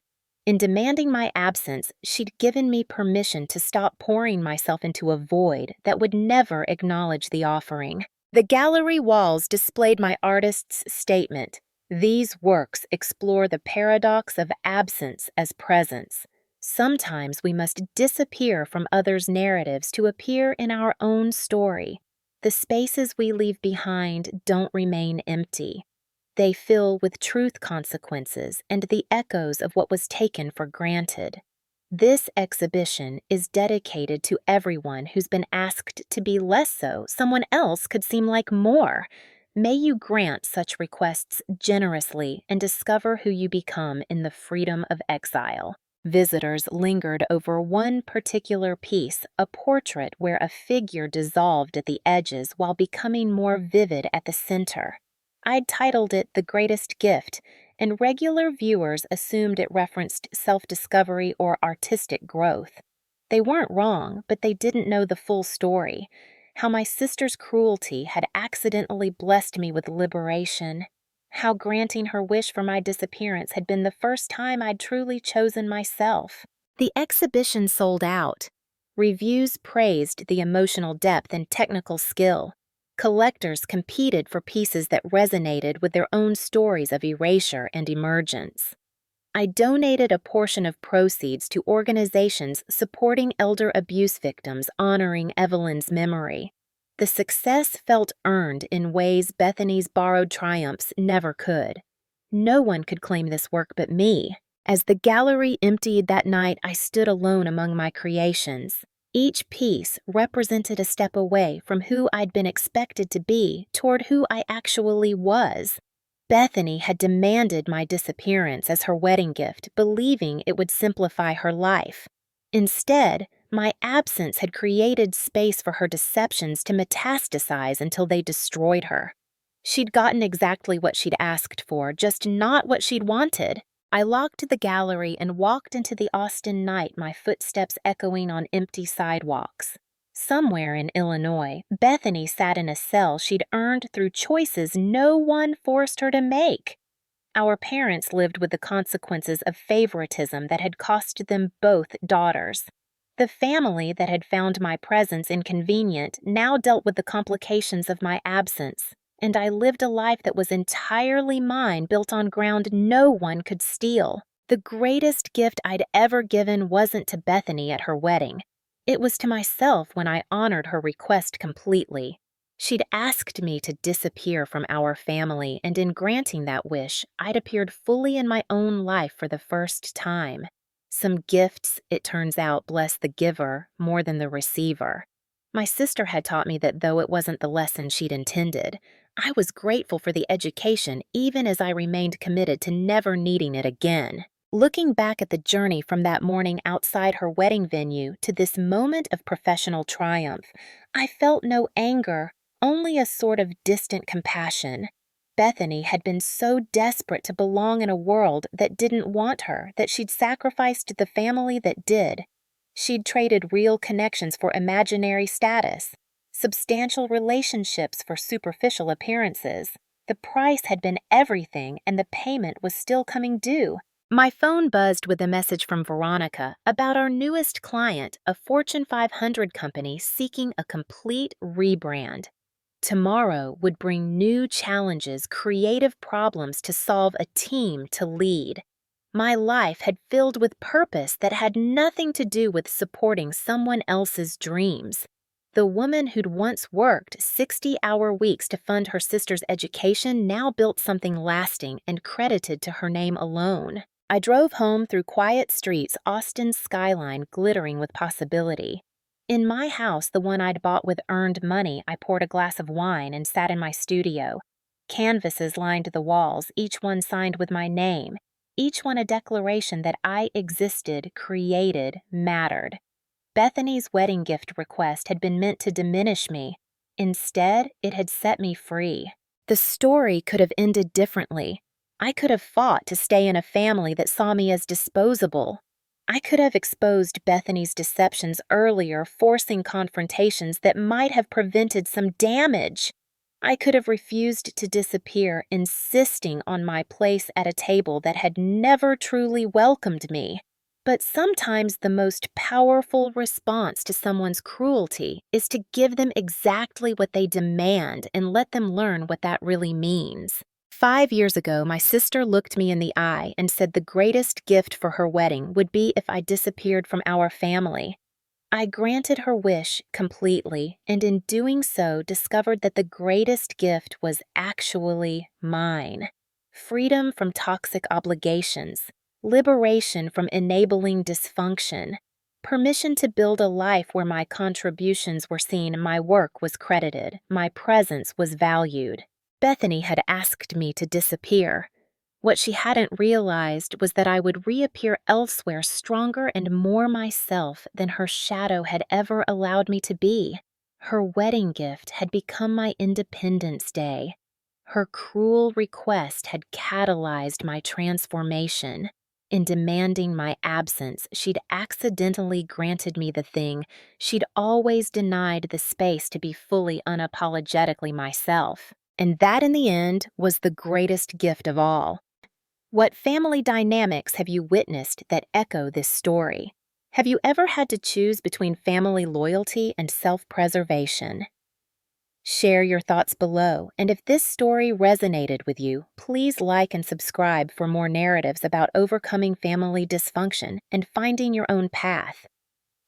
Speaker 1: In demanding my absence, she'd given me permission to stop pouring myself into a void that would never acknowledge the offering. The gallery walls displayed my artist's statement. These works explore the paradox of absence as presence. Sometimes we must disappear from others' narratives to appear in our own story. The spaces we leave behind don't remain empty. They fill with truth consequences and the echoes of what was taken for granted. This exhibition is dedicated to everyone who's been asked to be less so someone else could seem like more. May you grant such requests generously and discover who you become in the freedom of exile. Visitors lingered over one particular piece, a portrait where a figure dissolved at the edges while becoming more vivid at the center. I'd titled it The Greatest Gift, and regular viewers assumed it referenced self-discovery or artistic growth. They weren't wrong, but they didn't know the full story. How my sister's cruelty had accidentally blessed me with liberation. How granting her wish for my disappearance had been the first time I'd truly chosen myself. The exhibition sold out. Reviews praised the emotional depth and technical skill. Collectors competed for pieces that resonated with their own stories of erasure and emergence. I donated a portion of proceeds to organizations supporting elder abuse victims, honoring Evelyn's memory. The success felt earned in ways Bethany's borrowed triumphs never could. No one could claim this work but me. As the gallery emptied that night, I stood alone among my creations. Each piece represented a step away from who I'd been expected to be toward who I actually was. Bethany had demanded my disappearance as her wedding gift, believing it would simplify her life. Instead, my absence had created space for her deceptions to metastasize until they destroyed her. She'd gotten exactly what she'd asked for, just not what she'd wanted. I locked the gallery and walked into the Austin night, my footsteps echoing on empty sidewalks. Somewhere in Illinois, Bethany sat in a cell she'd earned through choices no one forced her to make. Our parents lived with the consequences of favoritism that had cost them both daughters. The family that had found my presence inconvenient now dealt with the complications of my absence, and I lived a life that was entirely mine, built on ground no one could steal. The greatest gift I'd ever given wasn't to Bethany at her wedding. It was to myself when I honored her request completely. She'd asked me to disappear from our family, and in granting that wish, I'd appeared fully in my own life for the first time. Some gifts, it turns out, bless the giver more than the receiver. My sister had taught me that though it wasn't the lesson she'd intended, I was grateful for the education even as I remained committed to never needing it again. Looking back at the journey from that morning outside her wedding venue to this moment of professional triumph, I felt no anger, only a sort of distant compassion. Bethany had been so desperate to belong in a world that didn't want her that she'd sacrificed the family that did. She'd traded real connections for imaginary status, substantial relationships for superficial appearances. The price had been everything, and the payment was still coming due. My phone buzzed with a message from Veronica about our newest client, a Fortune 500 company seeking a complete rebrand. Tomorrow would bring new challenges, creative problems to solve, a team to lead. My life had filled with purpose that had nothing to do with supporting someone else's dreams. The woman who'd once worked 60-hour weeks to fund her sister's education now built something lasting and credited to her name alone. I drove home through quiet streets, Austin's skyline glittering with possibility. In my house, the one I'd bought with earned money, I poured a glass of wine and sat in my studio. Canvases lined the walls, each one signed with my name, each one a declaration that I existed, created, mattered. Bethany's wedding gift request had been meant to diminish me. Instead, it had set me free. The story could have ended differently. I could have fought to stay in a family that saw me as disposable. I could have exposed Bethany's deceptions earlier, forcing confrontations that might have prevented some damage. I could have refused to disappear, insisting on my place at a table that had never truly welcomed me. But sometimes the most powerful response to someone's cruelty is to give them exactly what they demand and let them learn what that really means. 5 years ago, my sister looked me in the eye and said the greatest gift for her wedding would be if I disappeared from our family. I granted her wish completely, and in doing so discovered that the greatest gift was actually mine. Freedom from toxic obligations, liberation from enabling dysfunction, permission to build a life where my contributions were seen, my work was credited, my presence was valued. Bethany had asked me to disappear. What she hadn't realized was that I would reappear elsewhere stronger and more myself than her shadow had ever allowed me to be. Her wedding gift had become my Independence Day. Her cruel request had catalyzed my transformation. In demanding my absence, she'd accidentally granted me the thing she'd always denied the space to be fully unapologetically myself. And that, in the end, was the greatest gift of all. What family dynamics have you witnessed that echo this story? Have you ever had to choose between family loyalty and self-preservation? Share your thoughts below, and if this story resonated with you, please like and subscribe for more narratives about overcoming family dysfunction and finding your own path.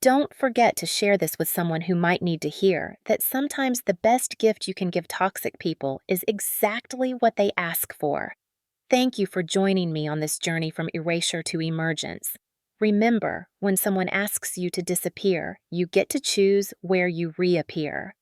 Speaker 1: Don't forget to share this with someone who might need to hear that sometimes the best gift you can give toxic people is exactly what they ask for. Thank you for joining me on this journey from erasure to emergence. Remember, when someone asks you to disappear, you get to choose where you reappear.